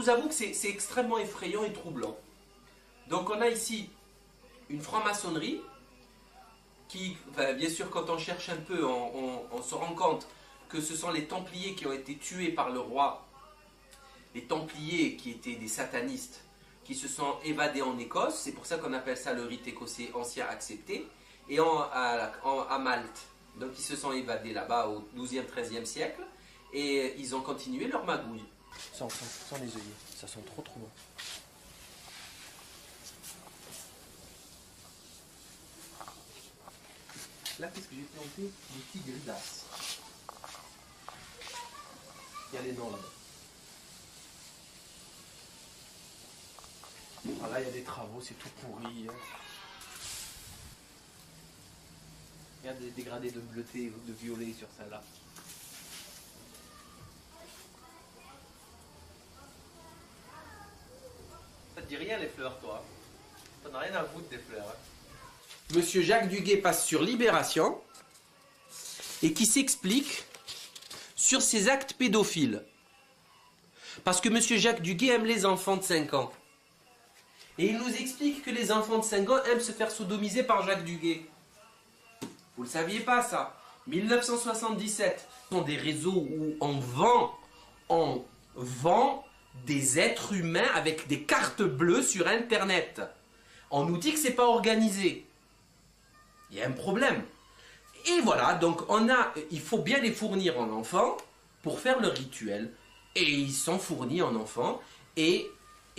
avoue que c'est extrêmement effrayant et troublant. Donc on a ici une franc-maçonnerie qui, enfin, bien sûr quand on cherche un peu, on se rend compte que ce sont les Templiers qui ont été tués par le roi. Les Templiers qui étaient des satanistes, qui se sont évadés en Écosse, c'est pour ça qu'on appelle ça le rite écossais ancien accepté, et à Malte. Donc ils se sont évadés là-bas au XIIe, XIIIe siècle, et ils ont continué leur magouille. Sans les œillets, ça sent trop bon. Là, qu'est-ce que j'ai planté? Des petits gridasses. Il y a les noms là-bas. Ah là, il y a des travaux, c'est tout pourri. Hein. Il y a des dégradés de bleuté ou de violet sur celle-là. Ça te dit rien les fleurs, toi? T'en as rien à foutre des fleurs. Hein. Monsieur Jacques Duguay passe sur Libération et qui s'explique sur ses actes pédophiles. Parce que monsieur Jacques Duguay aime les enfants de 5 ans. Et il nous explique que les enfants de 5 ans aiment se faire sodomiser par Jacques Duguay. Vous le saviez pas ça? 1977. Ce sont des réseaux où on vend des êtres humains avec des cartes bleues sur Internet. On nous dit que c'est pas organisé. Il y a un problème. Et voilà, donc il faut bien les fournir en enfants pour faire le rituel. Et ils sont fournis en enfants. Et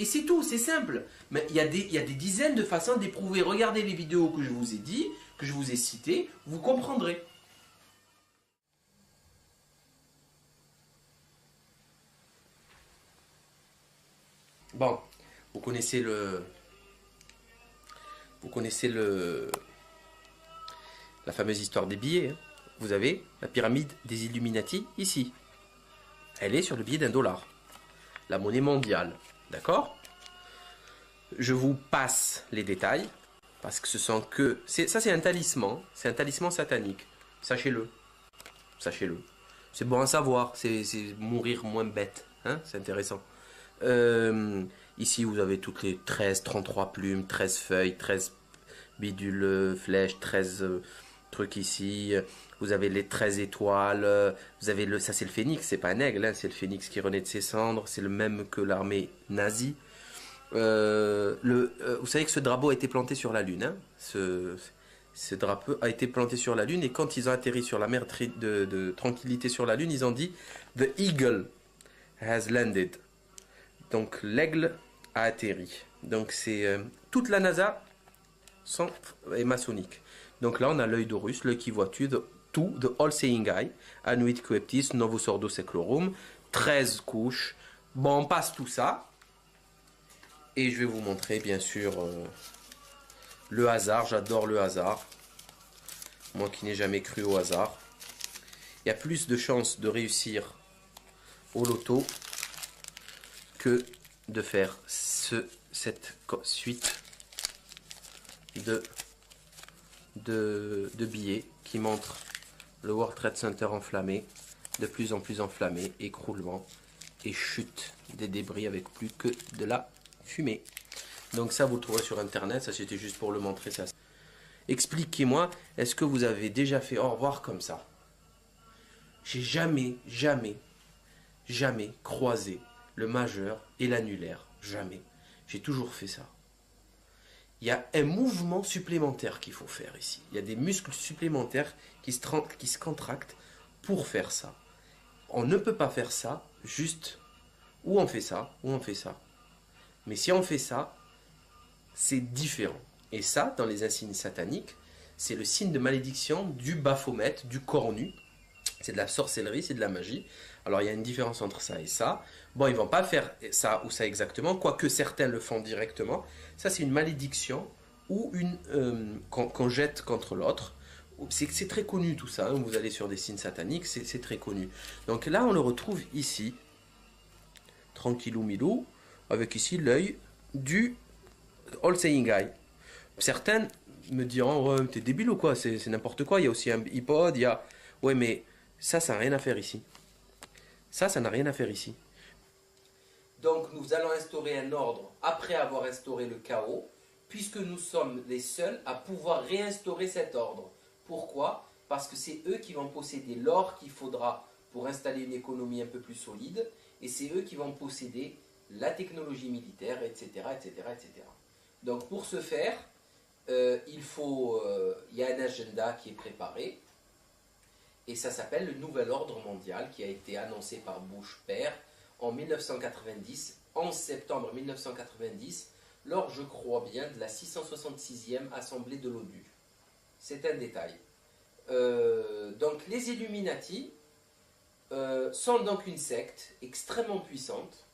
Et c'est tout, c'est simple. Mais il y a des dizaines de façons d'éprouver. Regardez les vidéos que je vous ai dit, que je vous ai citées, vous comprendrez. Bon, vous connaissez la fameuse histoire des billets. Hein. Vous avez la pyramide des Illuminati ici. Elle est sur le billet d'$1. La monnaie mondiale. D'accord? Je vous passe les détails. Parce que ce sont que... Ça, c'est un talisman. C'est un talisman satanique. Sachez-le. Sachez-le. C'est bon à savoir. C'est mourir moins bête. Hein? C'est intéressant. Ici, vous avez toutes les 13, 33 plumes, 13 feuilles, 13 bidules, flèches, 13 trucs ici. Vous avez les 13 étoiles. Vous avez ça, c'est le phénix. C'est pas un aigle. Hein, c'est le phénix qui renaît de ses cendres. C'est le même que l'armée nazie. Vous savez que ce drapeau a été planté sur la Lune. Hein, ce drapeau a été planté sur la Lune. Et quand ils ont atterri sur la mer de tranquillité sur la Lune, ils ont dit « The eagle has landed ». Donc l'aigle a atterri. Donc c'est toute la NASA est maçonnique. Donc là on a l'œil d'Horus, l'œil qui voit tout, the all-seeing eye, Anuit Coeptis, Novus Ordo Seclorum, 13 couches. Bon, on passe tout ça. Et je vais vous montrer bien sûr le hasard. J'adore le hasard. Moi qui n'ai jamais cru au hasard. Il y a plus de chances de réussir au loto que de faire cette suite de billets qui montrent le World Trade Center enflammé, de plus en plus enflammé, écroulement et chute des débris avec plus que de la fumée. Donc ça vous le trouverez sur internet, ça c'était juste pour le montrer. Ça. Expliquez-moi, est-ce que vous avez déjà fait au revoir comme ça? J'ai jamais croisé le majeur et l'annulaire. Jamais. J'ai toujours fait ça. Il y a un mouvement supplémentaire qu'il faut faire ici. Il y a des muscles supplémentaires qui se contractent pour faire ça. On ne peut pas faire ça juste ou on fait ça ou on fait ça. Mais si on fait ça, c'est différent. Et ça, dans les insignes sataniques, c'est le signe de malédiction du Baphomet, du cornu. C'est de la sorcellerie, c'est de la magie. Alors il y a une différence entre ça et ça. Bon, ils ne vont pas faire ça ou ça exactement, quoique certains le font directement. Ça, c'est une malédiction ou qu'on jette contre l'autre. C'est très connu tout ça. Hein. Vous allez sur des signes sataniques, c'est très connu. Donc là, on le retrouve ici. Tranquillou milou, avec ici l'œil du All-Seeing Eye. Certains me diront, ouais, t'es débile ou quoi? C'est n'importe quoi. Il y a aussi un iPod, il y a... Ouais, mais ça n'a rien à faire ici. Ça n'a rien à faire ici. Donc nous allons instaurer un ordre après avoir instauré le chaos, puisque nous sommes les seuls à pouvoir réinstaurer cet ordre. Pourquoi? Parce que c'est eux qui vont posséder l'or qu'il faudra pour installer une économie un peu plus solide, et c'est eux qui vont posséder la technologie militaire, etc., etc., etc. Donc pour ce faire, il y a un agenda qui est préparé, et ça s'appelle le Nouvel Ordre Mondial, qui a été annoncé par Bush père en 1990, 11 septembre 1990, lors, je crois bien, de la 666e Assemblée de l'ONU. C'est un détail. Donc les Illuminati sont donc une secte extrêmement puissante.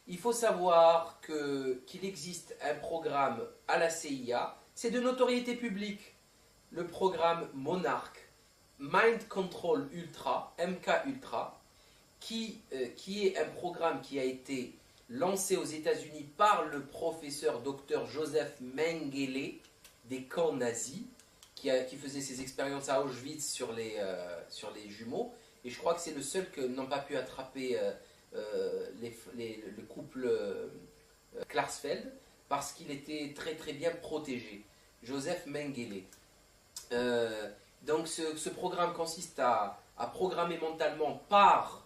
Il faut savoir qu'il existe un programme à la CIA, c'est de notoriété publique, le programme Monarch, Mind Control Ultra, MK Ultra, qui est un programme qui a été lancé aux États-Unis par le professeur Dr Joseph Mengele des camps nazis, qui faisait ses expériences à Auschwitz sur les jumeaux, et je crois que c'est le seul que n'ont pas pu attraper le couple Klarsfeld, parce qu'il était très très bien protégé. Joseph Mengele. Donc ce programme consiste à programmer mentalement par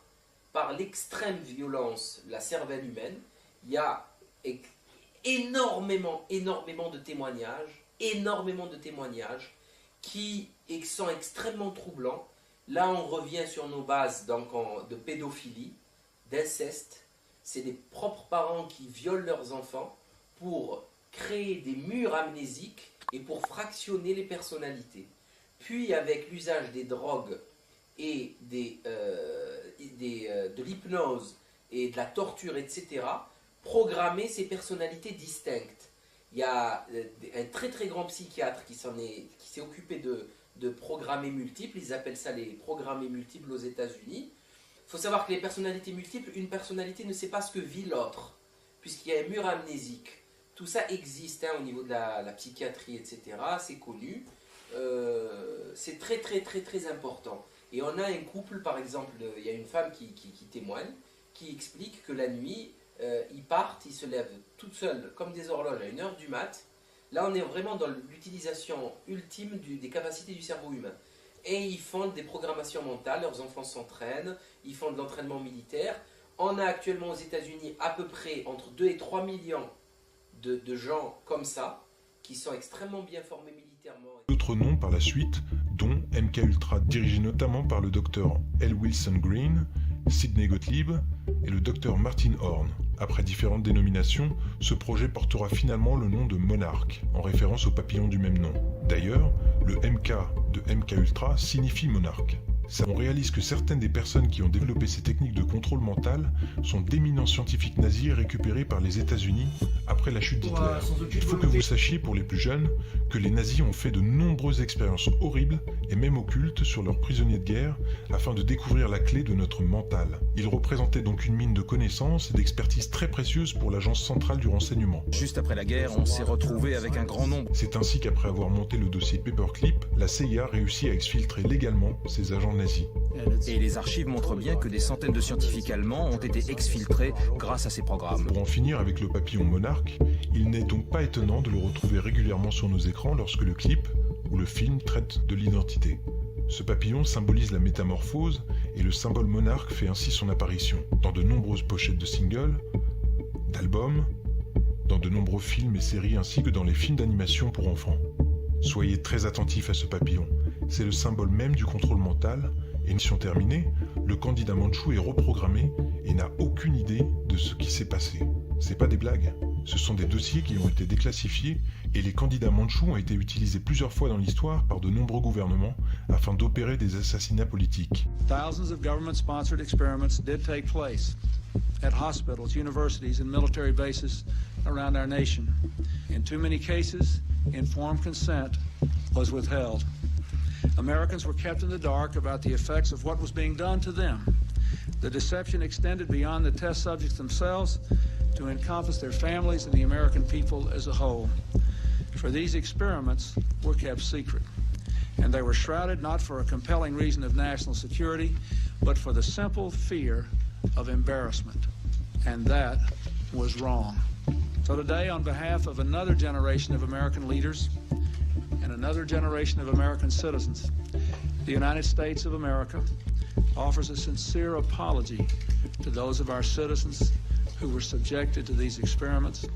l'extrême violence la cervelle humaine. Il y a énormément de témoignages qui sont extrêmement troublants. Là on revient sur nos bases donc de pédophilie, d'inceste. c'est les propres parents qui violent leurs enfants pour créer des murs amnésiques et pour fractionner les personnalités. Puis avec l'usage des drogues et de l'hypnose et de la torture, etc., programmer ces personnalités distinctes. Il y a un très très grand psychiatre qui s'est occupé de programmés multiples, ils appellent ça les programmés multiples aux États-Unis. Il faut savoir que les personnalités multiples, une personnalité ne sait pas ce que vit l'autre, puisqu'il y a un mur amnésique. Tout ça existe au niveau de la psychiatrie, etc., c'est connu. C'est très très très très important. Et on a un couple, par exemple, il y a une femme qui témoigne, qui explique que la nuit, ils partent, ils se lèvent toutes seules, comme des horloges, à 1h du mat'. Là, on est vraiment dans l'utilisation ultime des capacités du cerveau humain. Et ils font des programmations mentales, leurs enfants s'entraînent, ils font de l'entraînement militaire. On a actuellement aux États-Unis à peu près entre 2 et 3 millions de gens comme ça, qui sont extrêmement bien formés militairement. D'autres noms par la suite, dont MKUltra, dirigé notamment par le docteur L. Wilson Green, Sidney Gottlieb et le docteur Martin Horn. Après différentes dénominations, ce projet portera finalement le nom de Monarch, en référence au papillon du même nom. D'ailleurs, le MK de MKUltra signifie monarque. On réalise que certaines des personnes qui ont développé ces techniques de contrôle mental sont d'éminents scientifiques nazis récupérés par les États-Unis après la chute d'Hitler. Il faut que vous sachiez, pour les plus jeunes, que les nazis ont fait de nombreuses expériences horribles et même occultes sur leurs prisonniers de guerre afin de découvrir la clé de notre mental. Ils représentaient donc une mine de connaissances et d'expertise très précieuse pour l'agence centrale du renseignement. Juste après la guerre, on s'est retrouvé avec un grand nombre. C'est ainsi qu'après avoir monté le dossier Paperclip, la CIA réussit à exfiltrer légalement ces agents nazis. Et les archives montrent bien que des centaines de scientifiques allemands ont été exfiltrés grâce à ces programmes. Pour en finir avec le papillon Monarch, il n'est donc pas étonnant de le retrouver régulièrement sur nos écrans lorsque le clip ou le film traite de l'identité. Ce papillon symbolise la métamorphose et le symbole monarque fait ainsi son apparition dans de nombreuses pochettes de singles, d'albums, dans de nombreux films et séries ainsi que dans les films d'animation pour enfants. Soyez très attentifs à ce papillon, c'est le symbole même du contrôle mental. Et mission terminée, le candidat mandchou est reprogrammé et n'a aucune idée de ce qui s'est passé. C'est pas des blagues, ce sont des dossiers qui ont été déclassifiés et les candidats mandchous ont été utilisés plusieurs fois dans l'histoire par de nombreux gouvernements afin d'opérer des assassinats politiques. Thousands of government-sponsored experiments did take place at hospitals, universities and military bases around our nation. In too many cases, informed consent was withheld. Americans were kept in the dark about the effects of what was being done to them. The deception extended beyond the test subjects themselves to encompass their families and the American people as a whole. For these experiments were kept secret, and they were shrouded not for a compelling reason of national security, but for the simple fear of embarrassment. And that was wrong. So today, on behalf of another generation of American leaders, and another generation of American citizens, the United States of America offers a sincere apology to those of our citizens who were subjected to these experiments,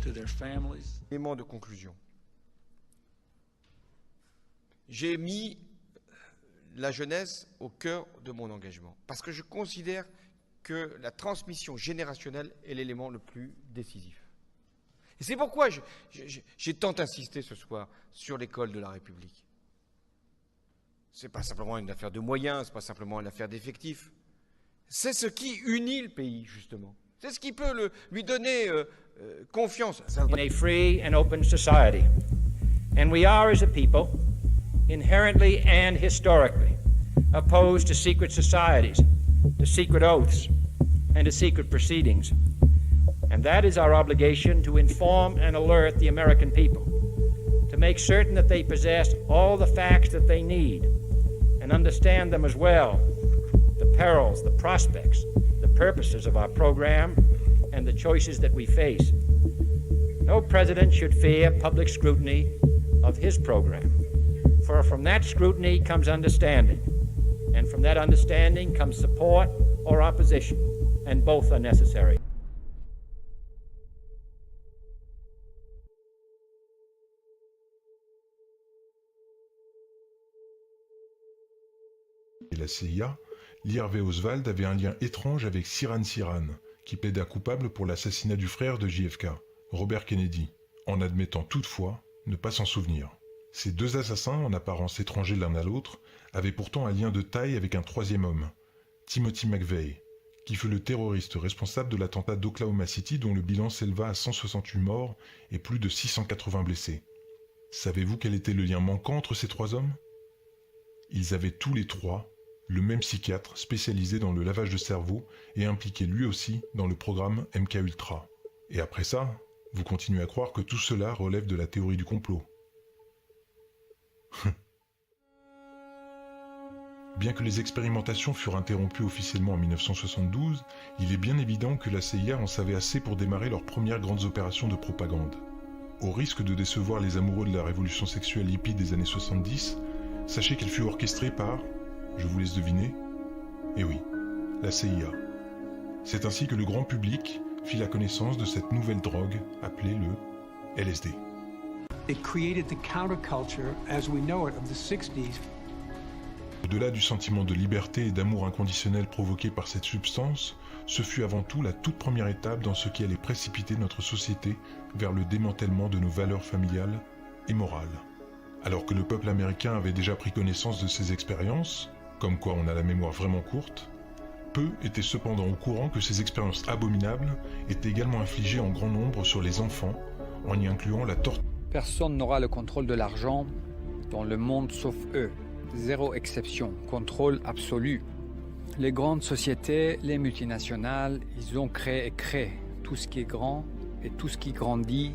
to their families. Élément de conclusion. J'ai mis la jeunesse au cœur de mon engagement, parce que je considère que la transmission générationnelle est l'élément le plus décisif. Et c'est pourquoi j'ai tant insisté ce soir sur l'école de la République. Ce n'est pas simplement une affaire de moyens, ce n'est pas simplement une affaire d'effectifs. C'est ce qui unit le pays, justement. C'est ce qui peut lui donner confiance. In a free and open society. And we are, as a people, inherently and historically opposed to secret societies, to secret oaths, and to secret proceedings. And that is our obligation, to inform and alert the American people, to make certain that they possess all the facts that they need and understand them as well, the perils, the prospects, the purposes of our program, and the choices that we face. No president should fear public scrutiny of his program, for from that scrutiny comes understanding, and from that understanding comes support or opposition, and both are necessary. Et la CIA, Lee Harvey Oswald avait un lien étrange avec Sirhan Sirhan, qui plaida coupable pour l'assassinat du frère de JFK, Robert Kennedy, en admettant toutefois ne pas s'en souvenir. Ces deux assassins, en apparence étrangers l'un à l'autre, avaient pourtant un lien de taille avec un troisième homme, Timothy McVeigh, qui fut le terroriste responsable de l'attentat d'Oklahoma City dont le bilan s'éleva à 168 morts et plus de 680 blessés. Savez-vous quel était le lien manquant entre ces trois hommes ? Ils avaient tous les trois le même psychiatre spécialisé dans le lavage de cerveau et impliqué lui aussi dans le programme MKUltra. Et après ça, vous continuez à croire que tout cela relève de la théorie du complot. Bien que les expérimentations furent interrompues officiellement en 1972, il est bien évident que la CIA en savait assez pour démarrer leurs premières grandes opérations de propagande. Au risque de décevoir les amoureux de la révolution sexuelle hippie des années 70, sachez qu'elle fut orchestrée par, je vous laisse deviner, eh oui, la CIA. C'est ainsi que le grand public fit la connaissance de cette nouvelle drogue appelée le LSD. It created the counterculture as we know it of the 60s. Au-delà du sentiment de liberté et d'amour inconditionnel provoqué par cette substance, ce fut avant tout la toute première étape dans ce qui allait précipiter notre société vers le démantèlement de nos valeurs familiales et morales. Alors que le peuple américain avait déjà pris connaissance de ces expériences, comme quoi on a la mémoire vraiment courte, peu étaient cependant au courant que ces expériences abominables étaient également infligées en grand nombre sur les enfants, en y incluant la torture. Personne n'aura le contrôle de l'argent dans le monde sauf eux. Zéro exception, contrôle absolu. Les grandes sociétés, les multinationales, ils ont créé et créent tout ce qui est grand et tout ce qui grandit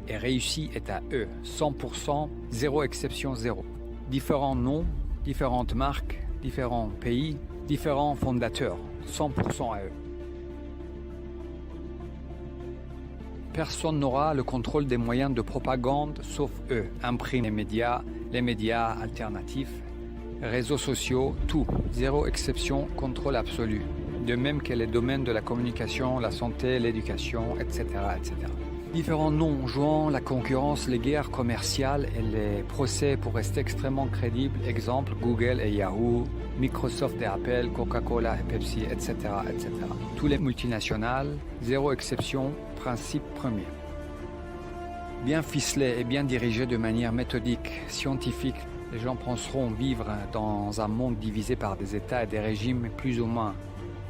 et réussit est à eux. 100%, zéro exception, zéro. Différents noms, différentes marques, différents pays, différents fondateurs. 100% à eux. Personne n'aura le contrôle des moyens de propagande sauf eux. Imprime les médias alternatifs, réseaux sociaux, tout. Zéro exception, contrôle absolu. De même que les domaines de la communication, la santé, l'éducation, etc., etc. Différents noms jouant la concurrence, les guerres commerciales et les procès pour rester extrêmement crédibles. Exemple, Google et Yahoo, Microsoft et Apple, Coca-Cola et Pepsi, etc., etc. Tous les multinationales, zéro exception, principe premier. Bien ficelé et bien dirigé de manière méthodique, scientifique, les gens penseront vivre dans un monde divisé par des États et des régimes plus ou moins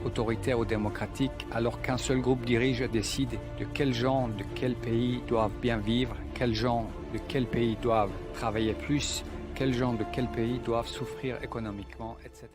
autoritaires ou démocratiques, alors qu'un seul groupe dirige et décide de quels gens de quel pays doivent bien vivre, quels gens de quel pays doivent travailler plus, quels gens de quel pays doivent souffrir économiquement, etc.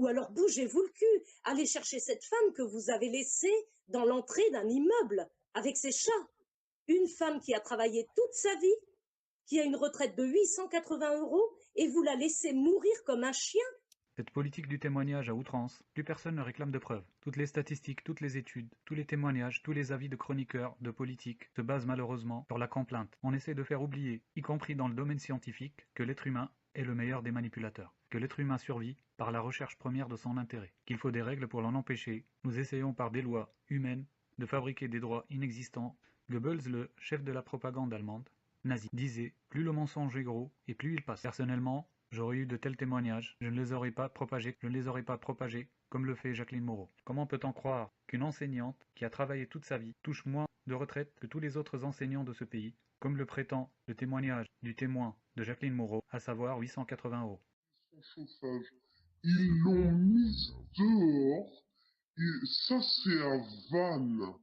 Ou alors bougez-vous le cul, allez chercher cette femme que vous avez laissée dans l'entrée d'un immeuble avec ses chats. Une femme qui a travaillé toute sa vie, qui a une retraite de 880 € et vous la laissez mourir comme un chien. Cette politique du témoignage à outrance, plus personne ne réclame de preuves. Toutes les statistiques, toutes les études, tous les témoignages, tous les avis de chroniqueurs, de politiques, se basent malheureusement sur la complainte. On essaie de faire oublier, y compris dans le domaine scientifique, que l'être humain est le meilleur des manipulateurs, que l'être humain survit par la recherche première de son intérêt, qu'il faut des règles pour l'en empêcher. Nous essayons par des lois humaines de fabriquer des droits inexistants. Goebbels, le chef de la propagande allemande, nazi, disait « Plus le mensonge est gros et plus il passe ». Personnellement, j'aurais eu de tels témoignages, je ne les aurais pas propagés comme le fait Jacqueline Moreau. Comment peut-on croire qu'une enseignante qui a travaillé toute sa vie touche moins de retraite que tous les autres enseignants de ce pays, comme le prétend le témoignage du témoin de Jacqueline Moreau, à savoir 880 €. Son chauffage, ils l'ont mise dehors, et ça c'est à Vannes.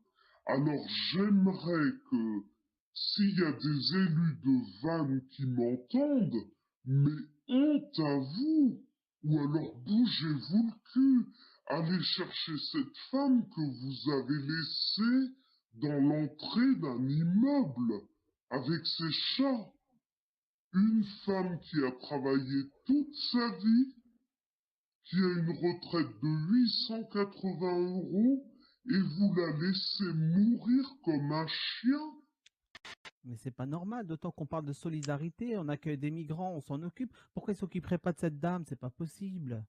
Alors j'aimerais que, s'il y a des élus de Vannes qui m'entendent, mais honte à vous, ou alors bougez-vous le cul, allez chercher cette femme que vous avez laissée dans l'entrée d'un immeuble, avec ses chats. Une femme qui a travaillé toute sa vie, qui a une retraite de 880 €, et vous la laissez mourir comme un chien. Mais c'est pas normal, d'autant qu'on parle de solidarité, on accueille des migrants, on s'en occupe. Pourquoi ils s'occuperaient pas de cette dame? C'est pas possible.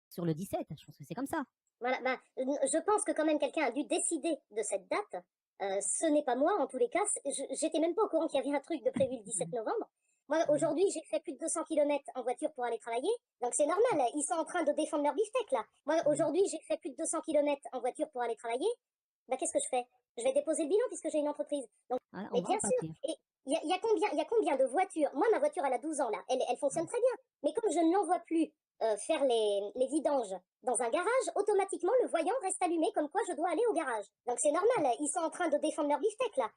Sur le 17, je pense que c'est comme ça. Voilà, je pense que quand même quelqu'un a dû décider de cette date. Ce n'est pas moi, en tous les cas. J'étais même pas au courant qu'il y avait un truc de prévu le 17 novembre. Moi, aujourd'hui, j'ai fait plus de 200 km en voiture pour aller travailler. Donc c'est normal, ils sont en train de défendre leur beefsteak, là. Moi, aujourd'hui, j'ai fait plus de 200 km en voiture pour aller travailler. Qu'est-ce que je fais? Je vais déposer le bilan puisque j'ai une entreprise. Donc, voilà, mais bien sûr. Et il y a combien de voitures? Moi, ma voiture, elle a 12 ans, là. Elle fonctionne très bien. Mais comme je ne l'envoie plus faire les vidanges dans un garage, automatiquement, le voyant reste allumé comme quoi je dois aller au garage. Donc c'est normal, ils sont en train de défendre leur beefsteak, là.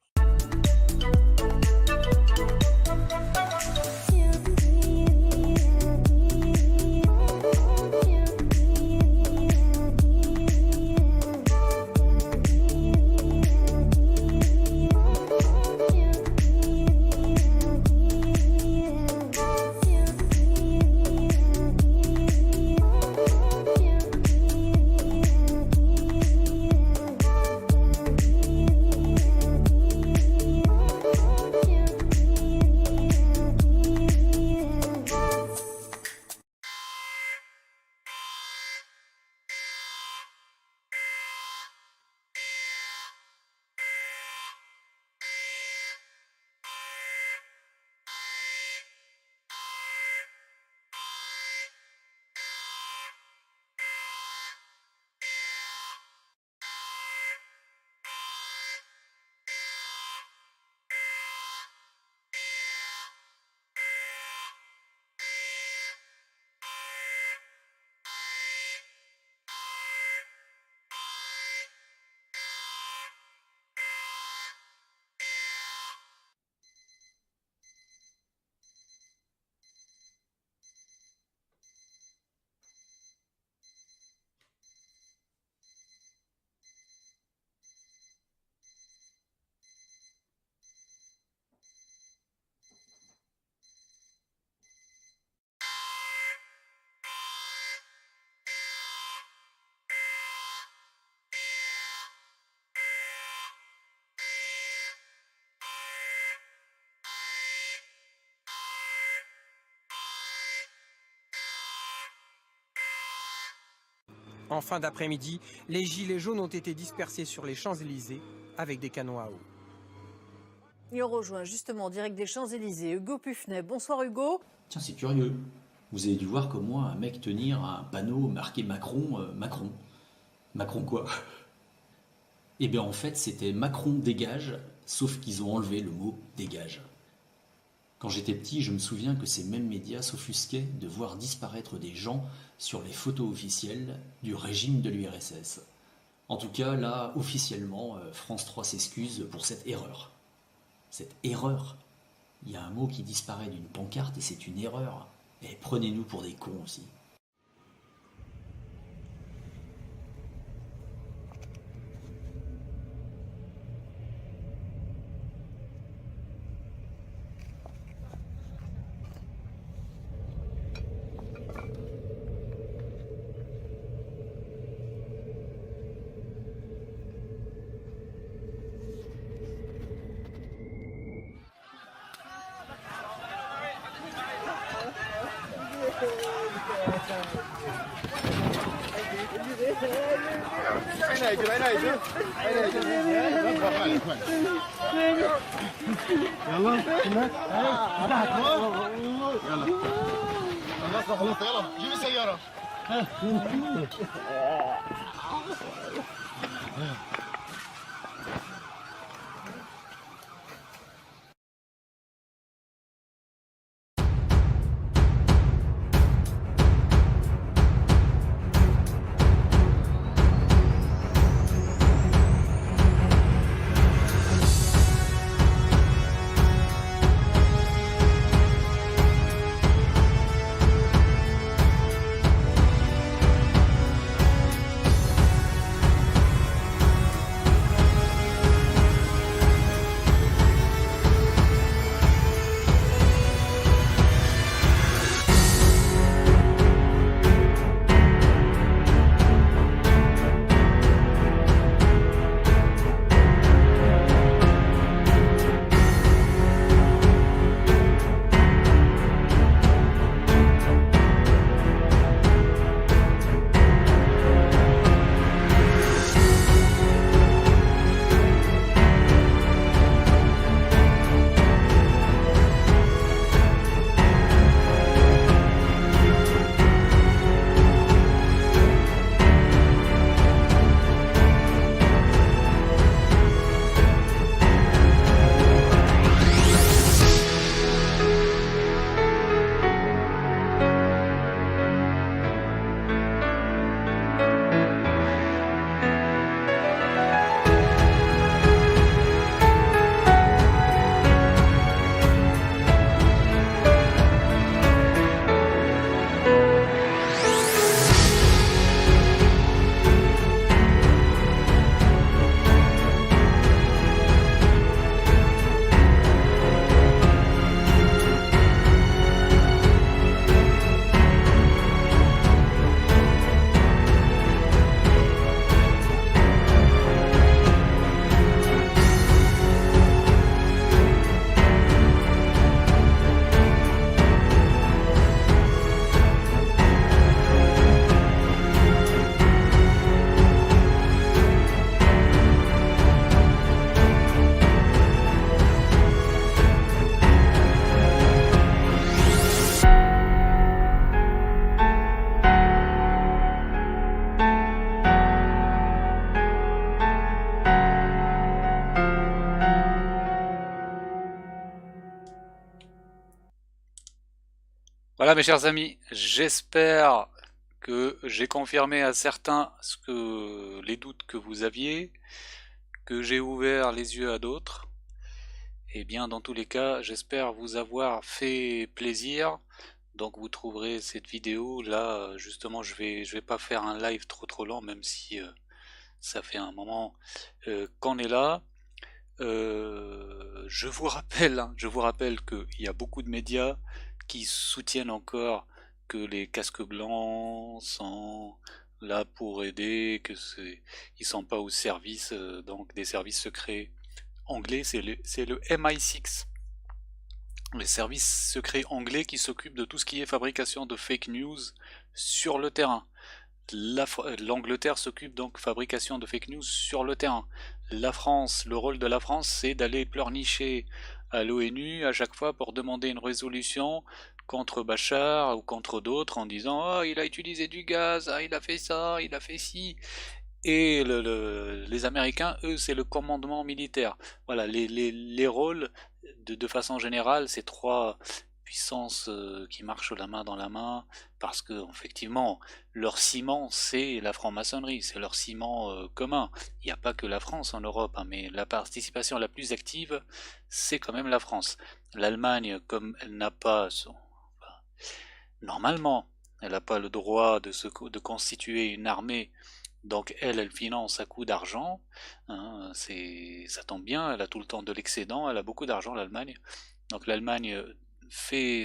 En fin d'après-midi, les gilets jaunes ont été dispersés sur les Champs-Élysées avec des canons à eau. Et on rejoint justement en direct des Champs-Élysées Hugo Pufnet. Bonsoir Hugo. Tiens, c'est curieux. Vous avez dû voir comme moi un mec tenir un panneau marqué Macron, Macron. Macron quoi? Eh bien en fait c'était Macron dégage, sauf qu'ils ont enlevé le mot dégage. Quand j'étais petit, je me souviens que ces mêmes médias s'offusquaient de voir disparaître des gens sur les photos officielles du régime de l'URSS. En tout cas, là, officiellement, France 3 s'excuse pour cette erreur. Cette erreur. Il y a un mot qui disparaît d'une pancarte et c'est une erreur. Et prenez-nous pour des cons aussi. Voilà mes chers amis, j'espère que j'ai confirmé à certains les doutes que vous aviez, que j'ai ouvert les yeux à d'autres. Et bien dans tous les cas, j'espère vous avoir fait plaisir. Donc vous trouverez cette vidéo là, justement je vais pas faire un live trop lent, même si ça fait un moment qu'on est là. Je vous rappelle qu'il y a beaucoup de médias qui soutiennent encore que les casques blancs sont là pour aider, ils sont pas au service donc des services secrets anglais. C'est le MI6, les services secrets anglais, qui s'occupent de tout ce qui est fabrication de fake news sur le terrain. L'Angleterre s'occupe donc fabrication de fake news sur le terrain. La France, le rôle de la France, c'est d'aller pleurnicher à l'ONU à chaque fois pour demander une résolution contre Bachar ou contre d'autres en disant « Oh, il a utilisé du gaz, ah, il a fait ça, il a fait ci ». Et les Américains, eux, c'est le commandement militaire. Voilà, les rôles, de façon générale, ces trois puissances qui marchent la main dans la main, parce que effectivement leur ciment c'est la franc-maçonnerie, c'est leur ciment commun. Il n'y a pas que la France en Europe, hein, mais la participation la plus active c'est quand même la France. L'Allemagne, comme elle n'a pas normalement elle n'a pas le droit de constituer une armée, donc elle finance à coup d'argent, hein, ça tombe bien, elle a tout le temps de l'excédent, elle a beaucoup d'argent l'Allemagne, donc l'Allemagne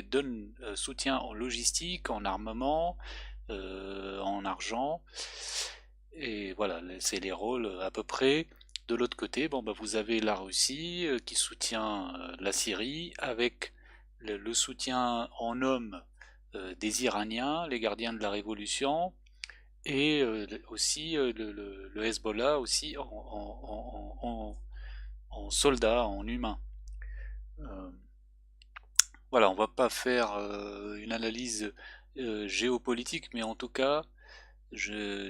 donne soutien en logistique, en armement, en argent, et voilà, c'est les rôles à peu près. De l'autre côté, bon, bah, vous avez la Russie qui soutient la Syrie, avec le soutien en hommes des Iraniens, les gardiens de la révolution, et aussi le Hezbollah aussi en soldats, en humains. Voilà, on va pas faire une analyse géopolitique, mais en tout cas, je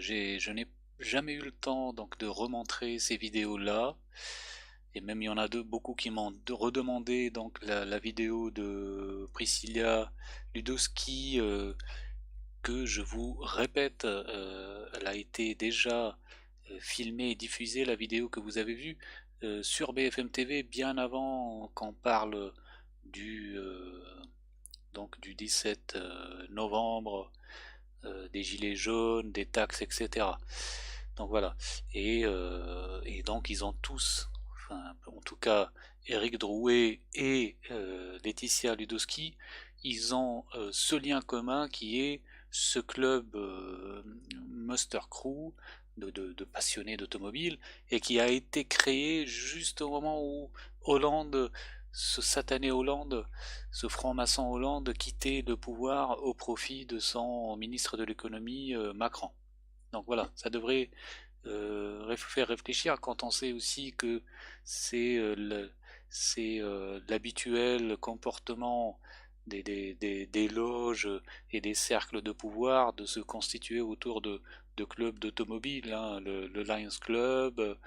n'ai jamais eu le temps donc de remontrer ces vidéos-là. Et même il y en a beaucoup qui m'ont redemandé donc la vidéo de Priscilla Ludowski, que je vous répète, elle a été déjà filmée et diffusée, la vidéo que vous avez vue sur BFM TV bien avant qu'on parle du, donc du 17 novembre, des gilets jaunes, des taxes, etc. Donc voilà. Et donc ils ont tous, enfin en tout cas Éric Drouet et Laetitia Ludowski, ils ont ce lien commun qui est ce club Muster Crew de passionnés d'automobile, et qui a été créé juste au moment où Hollande, ce satané Hollande, ce franc-maçon Hollande, quittait le pouvoir au profit de son ministre de l'économie Macron. Donc voilà, ça devrait faire réfléchir quand on sait aussi que c'est l'habituel comportement des loges et des cercles de pouvoir de se constituer autour de clubs d'automobile, hein, le Lions Club,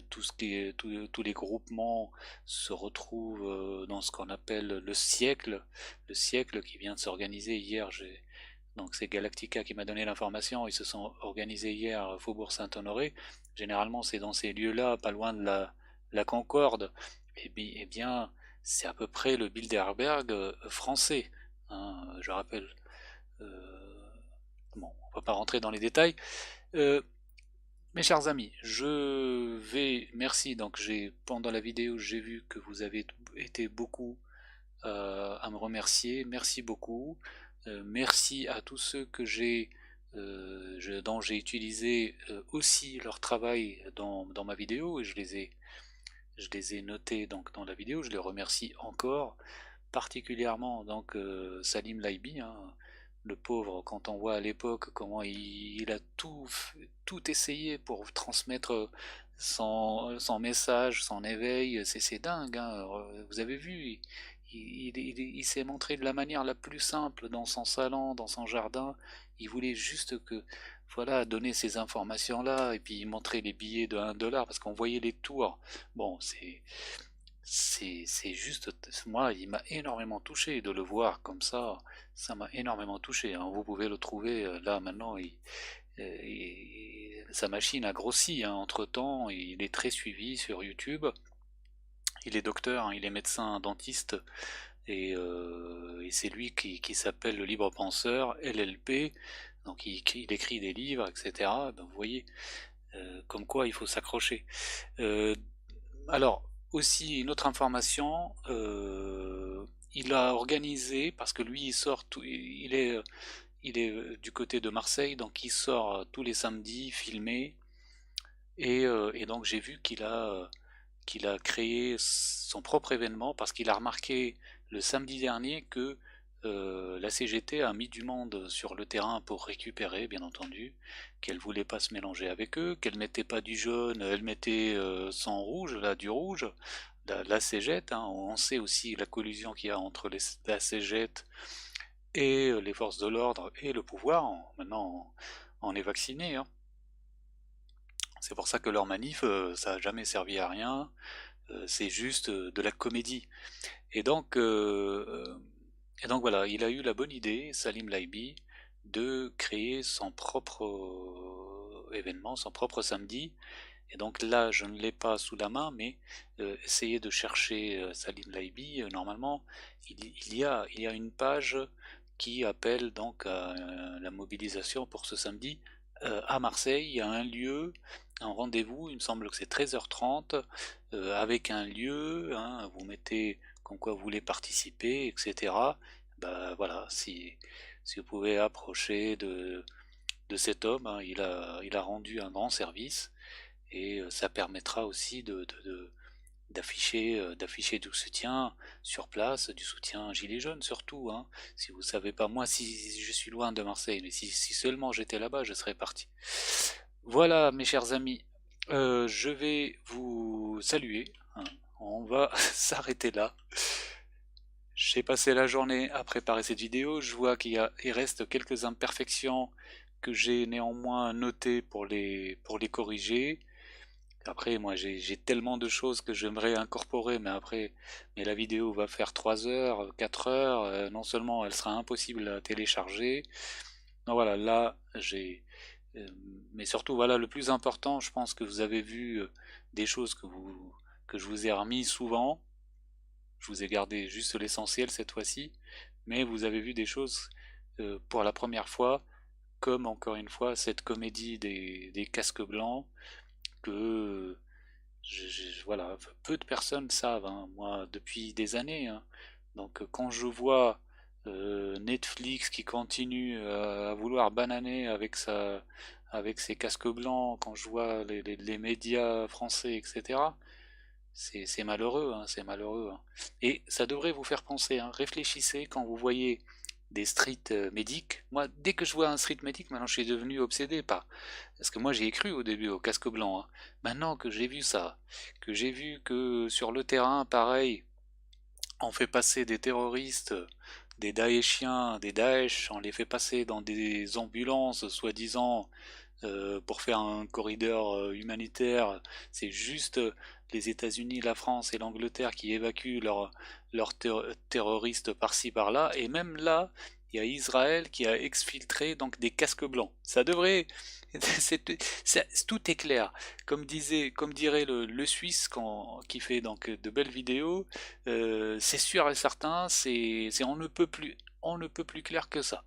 tous les groupements se retrouvent dans ce qu'on appelle le siècle qui vient de s'organiser hier. Donc c'est Galactica qui m'a donné l'information, ils se sont organisés hier à Faubourg Saint-Honoré. Généralement c'est dans ces lieux-là, pas loin de la Concorde. Eh bien, c'est à peu près le Bilderberg français, hein, je rappelle. Bon, on va pas rentrer dans les détails. Mes chers amis, merci. Donc pendant la vidéo, j'ai vu que vous avez été beaucoup à me remercier. Merci beaucoup. Merci à tous ceux que dont j'ai utilisé aussi leur travail dans ma vidéo, et je les ai notés donc dans la vidéo. Je les remercie encore, particulièrement donc Salim Laibi, hein, le pauvre, quand on voit à l'époque comment il a tout essayé pour transmettre son message, son éveil, c'est dingue, hein. Vous avez vu, il s'est montré de la manière la plus simple dans son salon, dans son jardin. Il voulait juste voilà, donner ces informations-là, et puis il montrait les billets de 1 dollar, parce qu'on voyait les tours. Bon, c'est juste, moi, il m'a énormément touché de le voir comme ça m'a énormément touché, hein. Vous pouvez le trouver là maintenant, sa machine a grossi, hein, entre-temps, il est très suivi sur YouTube. Il est docteur, hein, il est médecin dentiste, et c'est lui qui s'appelle le libre penseur, LLP, donc il écrit des livres, etc. Ben, vous voyez, comme quoi il faut s'accrocher. Alors, aussi une autre information, il a organisé, parce que lui il est du côté de Marseille, donc il sort tous les samedis filmé, et donc j'ai vu qu'il a créé son propre événement, parce qu'il a remarqué le samedi dernier que la CGT a mis du monde sur le terrain pour récupérer, bien entendu, qu'elle voulait pas se mélanger avec eux, qu'elle mettait pas du jaune, elle mettait son rouge, là, du rouge, la CGT, hein. On sait aussi la collusion qu'il y a entre la CGT et les forces de l'ordre et le pouvoir. Maintenant, on est vacciné, hein. C'est pour ça que leur manif, ça n'a jamais servi à rien, c'est juste de la comédie. Et donc voilà, il a eu la bonne idée, Salim Laibi, de créer son propre événement, son propre samedi. Et donc là, je ne l'ai pas sous la main, mais essayez de chercher Salim Laibi. Normalement, il y a une page qui appelle donc à la mobilisation pour ce samedi. À Marseille, il y a un lieu, un rendez-vous, il me semble que c'est 13h30, avec un lieu, hein, vous mettez comme quoi vous voulez participer, etc. Bah voilà, si vous pouvez approcher de cet homme, hein, il a rendu un grand service, et ça permettra aussi d'afficher du soutien sur place, du soutien Gilets jaunes surtout, hein. Si vous savez pas, moi si je suis loin de Marseille, mais si seulement j'étais là-bas, je serais parti. Voilà, mes chers amis, je vais vous saluer, hein. On va s'arrêter là. J'ai passé la journée à préparer cette vidéo, je vois il reste quelques imperfections que j'ai néanmoins notées pour les corriger. Après, moi, j'ai tellement de choses que j'aimerais incorporer, mais la vidéo va faire 3 heures, 4 heures, non seulement elle sera impossible à télécharger, donc voilà, là, mais surtout, voilà, le plus important, je pense que vous avez vu des choses que je vous ai remis souvent, je vous ai gardé juste l'essentiel cette fois-ci, mais vous avez vu des choses pour la première fois, comme encore une fois, cette comédie des casques blancs, que voilà, peu de personnes savent, hein, moi depuis des années, hein. Donc quand je vois Netflix qui continue à vouloir bananer avec ses casques blancs, quand je vois les médias français, etc., c'est malheureux, hein, c'est malheureux, hein. Et ça devrait vous faire penser, hein, réfléchissez quand vous voyez des street médics. Moi, dès que je vois un street médic, maintenant je suis devenu obsédé parce que moi j'y ai cru au début au casque blanc, hein. Maintenant que j'ai vu ça, que j'ai vu que sur le terrain, pareil, on fait passer des terroristes, des Daeshiens, des Daesh, on les fait passer dans des ambulances, soi-disant, pour faire un corridor humanitaire. C'est juste les États-Unis, la France et l'Angleterre qui évacuent leurs terroristes par-ci par-là, et même là, il y a Israël qui a exfiltré donc des casques blancs. Ça devrait, tout est clair. Comme dirait le Suisse qui fait donc de belles vidéos, c'est sûr et certain, on ne peut plus clair que ça.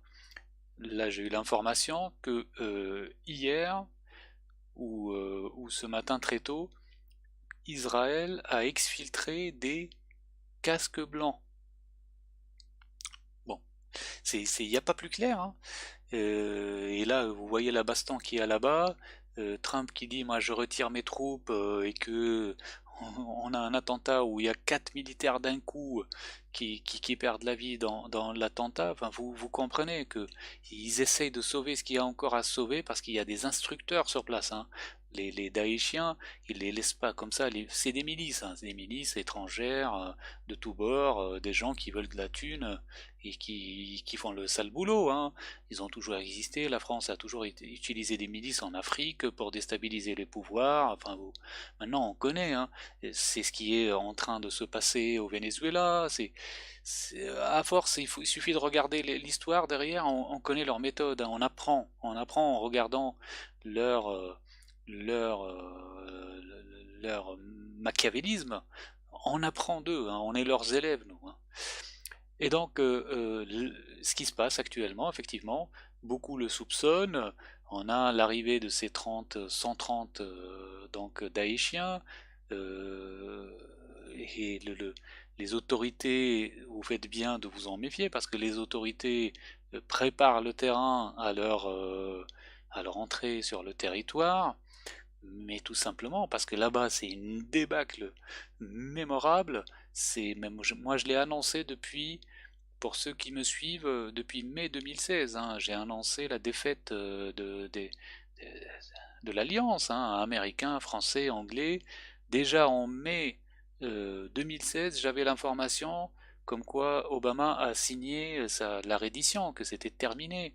Là, j'ai eu l'information que hier ou ce matin très tôt, Israël a exfiltré des casques blancs. Bon, il n'y a pas plus clair, hein. Et là, vous voyez la baston qui est là-bas, Trump qui dit moi je retire mes troupes et que on a un attentat où il y a 4 militaires d'un coup qui perdent la vie dans l'attentat. Enfin, vous comprenez que ils essayent de sauver ce qu'il y a encore à sauver parce qu'il y a des instructeurs sur place, hein. Les Daeshiens, ils les laissent pas comme ça. C'est des milices, hein, c'est des milices étrangères de tous bords, des gens qui veulent de la thune et qui font le sale boulot, hein. Ils ont toujours existé. La France a toujours utilisé des milices en Afrique pour déstabiliser les pouvoirs. Enfin, maintenant on connaît, hein. C'est ce qui est en train de se passer au Venezuela. À force, il suffit de regarder l'histoire derrière. On connaît leur méthode, hein. On apprend en regardant leur machiavélisme. On apprend d'eux, hein. On est leurs élèves, nous, hein. Et donc, ce qui se passe actuellement, effectivement, beaucoup le soupçonnent. On a l'arrivée de ces 130 donc Daeshiens, et les autorités, vous faites bien de vous en méfier, parce que les autorités préparent le terrain à leur entrée sur le territoire, mais tout simplement parce que là-bas c'est une débâcle mémorable. Moi je l'ai annoncé pour ceux qui me suivent, depuis mai 2016, hein. J'ai annoncé la défaite de l'Alliance, hein, américains, français, anglais. Déjà en mai 2016, j'avais l'information comme quoi Obama a signé la reddition, que c'était terminé.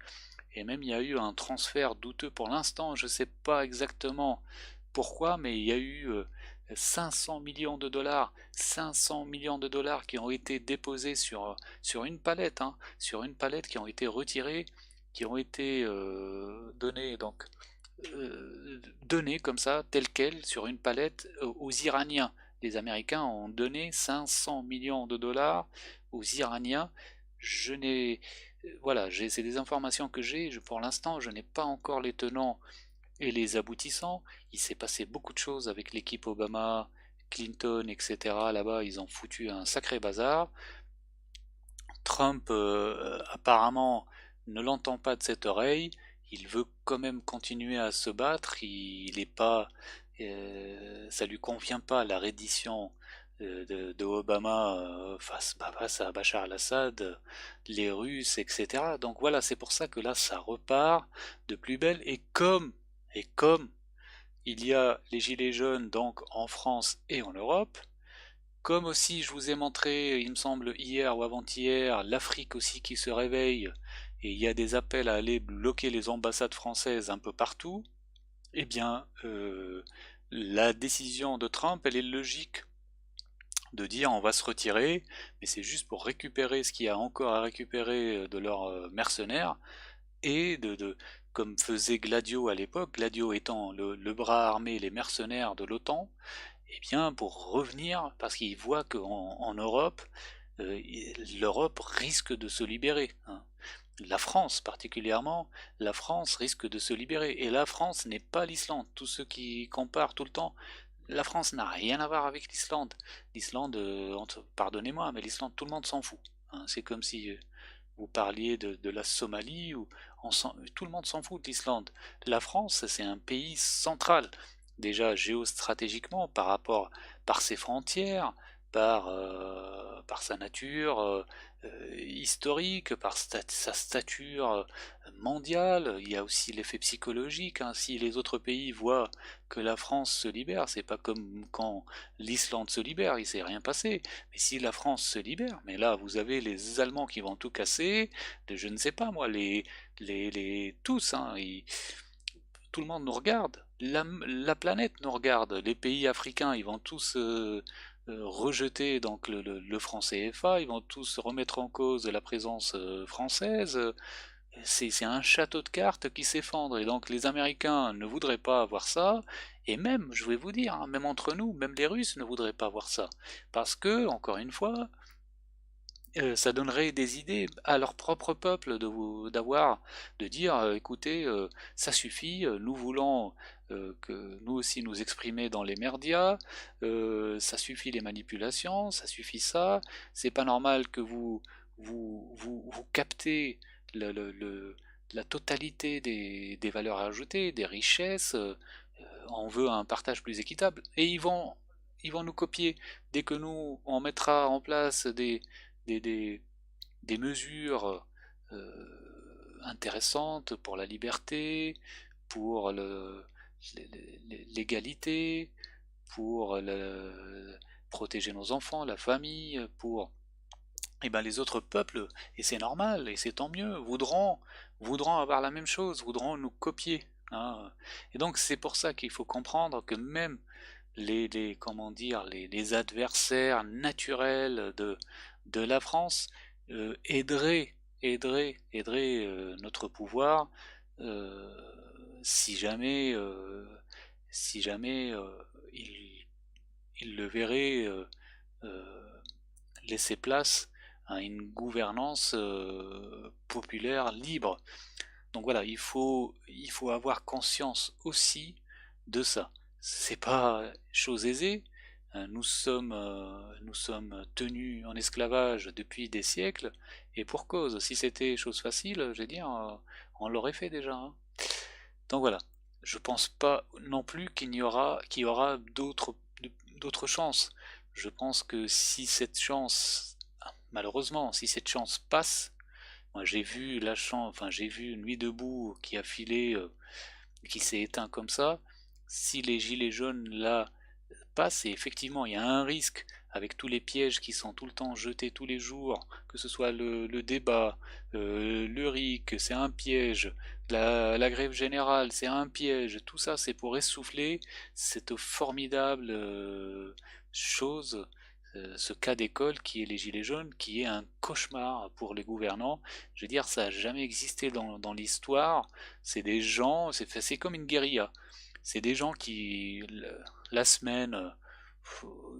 Et même il y a eu un transfert douteux pour l'instant, je ne sais pas exactement pourquoi, mais il y a eu 500 millions de dollars qui ont été déposés sur une palette, hein, sur une palette, qui ont été retirés, qui ont été donnés comme ça, tel quel, sur une palette aux Iraniens. Les Américains ont donné 500 millions de dollars aux Iraniens. Voilà, c'est des informations que j'ai. Pour l'instant, je n'ai pas encore les tenants et les aboutissants. Il s'est passé beaucoup de choses avec l'équipe Obama, Clinton, etc. Là-bas, ils ont foutu un sacré bazar. Trump, apparemment, ne l'entend pas de cette oreille. Il veut quand même continuer à se battre. Il est pas, ça lui convient pas, la reddition de Obama face à Bachar al-Assad, les Russes, etc. Donc voilà, c'est pour ça que là, ça repart de plus belle. Et comme il y a les Gilets jaunes donc en France et en Europe, comme aussi je vous ai montré, il me semble hier ou avant-hier, l'Afrique aussi qui se réveille, et il y a des appels à aller bloquer les ambassades françaises un peu partout, eh bien, la décision de Trump, elle est logique de dire on va se retirer, mais c'est juste pour récupérer ce qu'il y a encore à récupérer de leurs mercenaires, et comme faisait Gladio à l'époque, Gladio étant le bras armé, les mercenaires de l'OTAN, eh bien pour revenir, parce qu'il voit qu'en Europe, l'Europe risque de se libérer, hein. La France particulièrement, la France risque de se libérer, et la France n'est pas l'Islande. Tous ceux qui comparent tout le temps, la France n'a rien à voir avec l'Islande. L'Islande, pardonnez-moi, mais l'Islande, tout le monde s'en fout, hein. C'est comme si vous parliez de la Somalie, tout le monde s'en fout de l'Islande. La France, c'est un pays central, déjà géostratégiquement, par ses frontières, par sa nature historique, par sa stature mondiale. Il y a aussi l'effet psychologique, hein. Si les autres pays voient que la France se libère, c'est pas comme quand l'Islande se libère, il s'est rien passé. Mais si la France se libère, mais là vous avez les Allemands qui vont tout casser, je ne sais pas moi, tous, hein, tout le monde nous regarde, la planète nous regarde, les pays africains ils vont tous rejeter donc le franc CFA, ils vont tous remettre en cause la présence française. C'est un château de cartes qui s'effondre, et donc les Américains ne voudraient pas avoir ça, et même, je vais vous dire, hein, même entre nous, même les Russes ne voudraient pas voir ça, parce que, encore une fois, ça donnerait des idées à leur propre peuple de dire écoutez, ça suffit, nous voulons que nous aussi nous exprimer dans les médias, ça suffit les manipulations, ça suffit ça, c'est pas normal que vous captez la totalité des valeurs ajoutées, des richesses, on veut un partage plus équitable, et ils vont nous copier dès que nous on mettra en place des mesures intéressantes pour la liberté, pour l'égalité, pour protéger nos enfants, la famille, et ben les autres peuples, et c'est normal, et c'est tant mieux, voudront avoir la même chose, voudront nous copier, hein. Et donc c'est pour ça qu'il faut comprendre que même comment dire, les adversaires naturels de la France aideraient notre pouvoir si jamais il le verrait laisser place à une gouvernance populaire libre. Donc voilà, il faut avoir conscience aussi de ça. C'est pas chose aisée. Nous sommes tenus en esclavage depuis des siècles, et pour cause. Si c'était chose facile, je veux dire, on l'aurait fait déjà, hein. Donc voilà, je pense pas non plus qu'il y aura d'autres chances. Je pense que si cette chance, malheureusement, si cette chance passe, moi j'ai vu Nuit debout qui a filé, qui s'est éteint comme ça. Si les gilets jaunes là passent, et effectivement il y a un risque avec tous les pièges qui sont tout le temps jetés tous les jours, que ce soit le débat, le RIC, c'est un piège, la grève générale, c'est un piège, tout ça c'est pour essouffler cette formidable chose, ce cas d'école qui est les gilets jaunes, qui est un cauchemar pour les gouvernants. Je veux dire, ça n'a jamais existé dans l'histoire. C'est des gens, c'est comme une guérilla. C'est des gens qui, la semaine,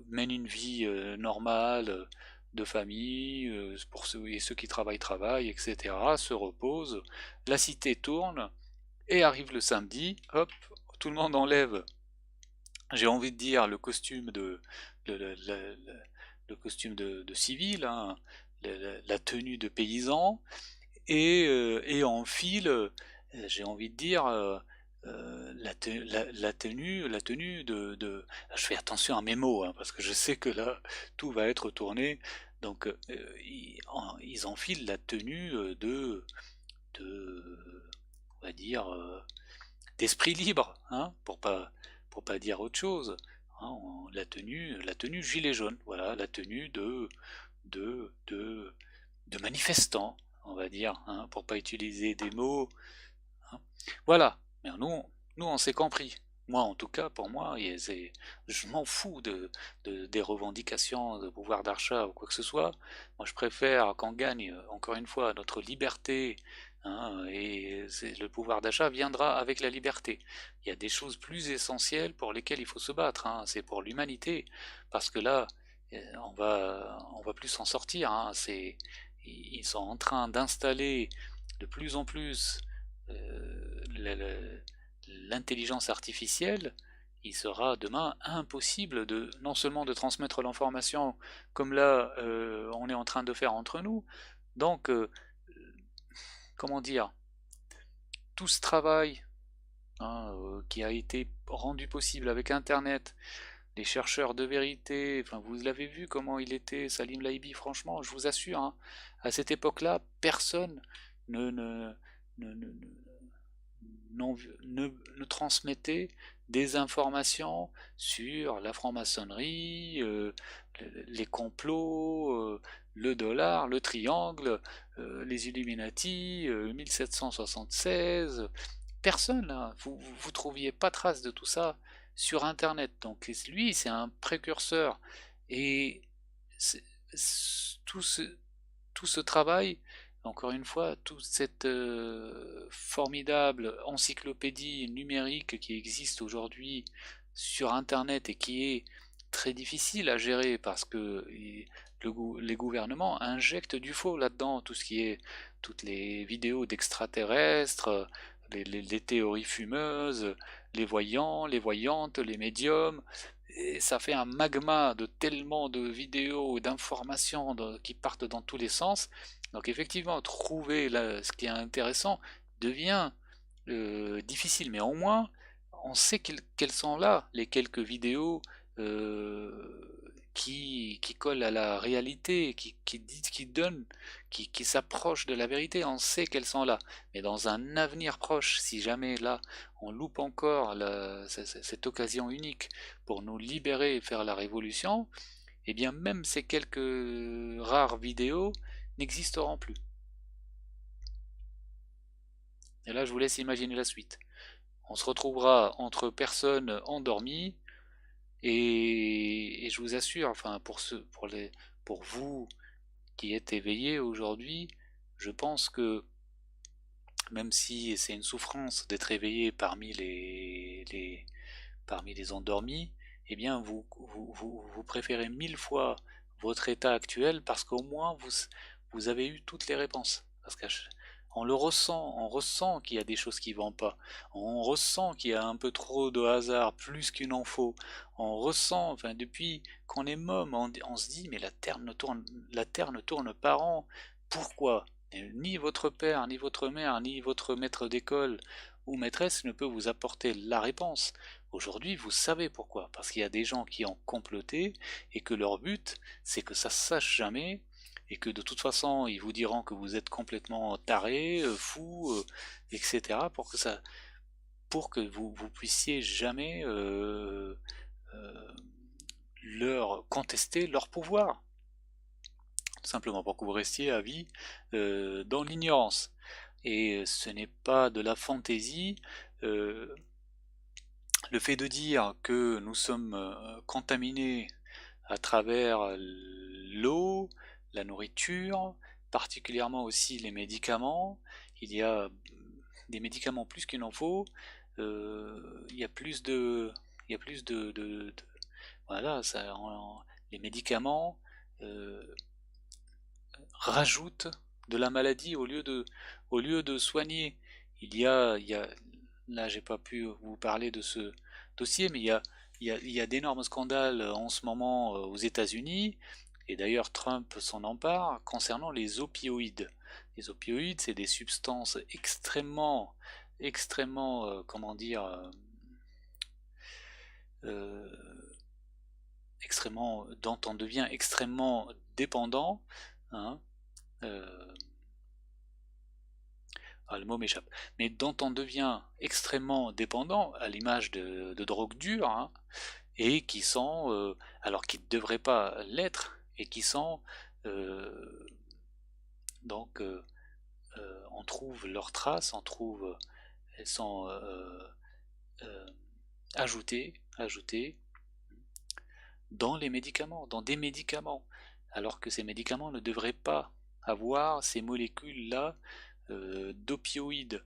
mènent une vie normale, de famille, pour ceux qui travaillent, etc., se reposent, la cité tourne, et arrive le samedi, hop, tout le monde enlève, j'ai envie de dire, le costume le costume de civil, hein, la tenue de paysan, et enfile, j'ai envie de dire, la tenue je fais attention à mes mots, hein, parce que je sais que là, tout va être tourné, donc ils enfilent la tenue on va dire, d'esprit libre, hein, pour pas dire autre chose, hein, la tenue gilet jaune, voilà, la tenue de, de, de manifestants, on va dire, hein, pour pas utiliser des mots, hein. Voilà, mais nous on s'est compris. Moi, en tout cas, pour moi, je m'en fous des revendications de pouvoir d'achat ou quoi que ce soit. Moi, je préfère qu'on gagne, encore une fois, notre liberté, hein, et le pouvoir d'achat viendra avec la liberté. Il y a des choses plus essentielles pour lesquelles il faut se battre, hein, c'est pour l'humanité, parce que là, on va plus s'en sortir, hein, ils sont en train d'installer de plus en plus l'intelligence artificielle. Il sera demain impossible non seulement de transmettre l'information comme là on est en train de faire entre nous, donc comment dire, tout ce travail, hein, qui a été rendu possible avec Internet, les chercheurs de vérité, enfin vous l'avez vu comment il était, Salim Laibi, franchement, je vous assure, hein, à cette époque-là, personne ne, ne, ne, ne, ne transmettait des informations sur la franc-maçonnerie, les complots, le dollar, le triangle, les Illuminati, 1776. Personne, hein, vous trouviez pas trace de tout ça sur Internet. Donc lui, c'est un précurseur. Et tout ce travail, encore une fois, toute cette formidable encyclopédie numérique qui existe aujourd'hui sur Internet et qui est très difficile à gérer parce que les gouvernements injectent du faux là-dedans, toutes les vidéos d'extraterrestres, les théories fumeuses, les voyants, les voyantes, les médiums, et ça fait un magma de tellement de vidéos, d'informations qui partent dans tous les sens. Donc effectivement, trouver là, ce qui est intéressant devient difficile, mais au moins on sait quelles sont là les quelques vidéos qui collent à la réalité, qui s'approchent de la vérité. On sait qu'elles sont là, mais dans un avenir proche, si jamais là on loupe encore cette occasion unique pour nous libérer et faire la révolution, eh bien même ces quelques rares vidéos n'existeront plus. Et là, je vous laisse imaginer la suite. On se retrouvera entre personnes endormies, et je vous assure, enfin pour vous qui êtes éveillés aujourd'hui, je pense que même si c'est une souffrance d'être éveillé parmi les endormis, eh bien vous préférez 1000 fois votre état actuel parce qu'au moins vous avez eu toutes les réponses. Parce qu'on le ressent, on ressent qu'il y a des choses qui vont pas, on ressent qu'il y a un peu trop de hasard, plus qu'il en faut, on ressent, enfin depuis qu'on est môme, on se dit mais la Terre ne tourne pas rond, pourquoi? Ni votre père, ni votre mère, ni votre maître d'école ou maîtresse ne peut vous apporter la réponse. Aujourd'hui, vous savez pourquoi. Parce qu'il y a des gens qui ont comploté et que leur but, c'est que ça se sache jamais et que de toute façon, ils vous diront que vous êtes complètement taré, fou, etc. pour que vous puissiez jamais leur contester leur pouvoir. Tout simplement pour que vous restiez à vie dans l'ignorance. Et ce n'est pas de la fantaisie. Le fait de dire que nous sommes contaminés à travers l'eau, la nourriture, particulièrement aussi les médicaments, il y a des médicaments plus qu'il en faut, il y a plus de voilà, les médicaments rajoutent de la maladie au lieu de soigner. Là j'ai pas pu vous parler de ce dossier, mais il y a d'énormes scandales en ce moment aux États-Unis, et d'ailleurs Trump s'en empare, concernant les opioïdes. Les opioïdes, c'est des substances extrêmement extrêmement, comment dire, extrêmement, dont on devient extrêmement dépendant, hein, le mot m'échappe, mais dont on devient extrêmement dépendant, à l'image de drogues dures, hein, et qui sont, alors qu'ils ne devraient pas l'être, et qui sont, donc, on trouve leurs traces, elles sont ajoutées dans les médicaments, dans des médicaments, alors que ces médicaments ne devraient pas avoir ces molécules-là d'opioïdes.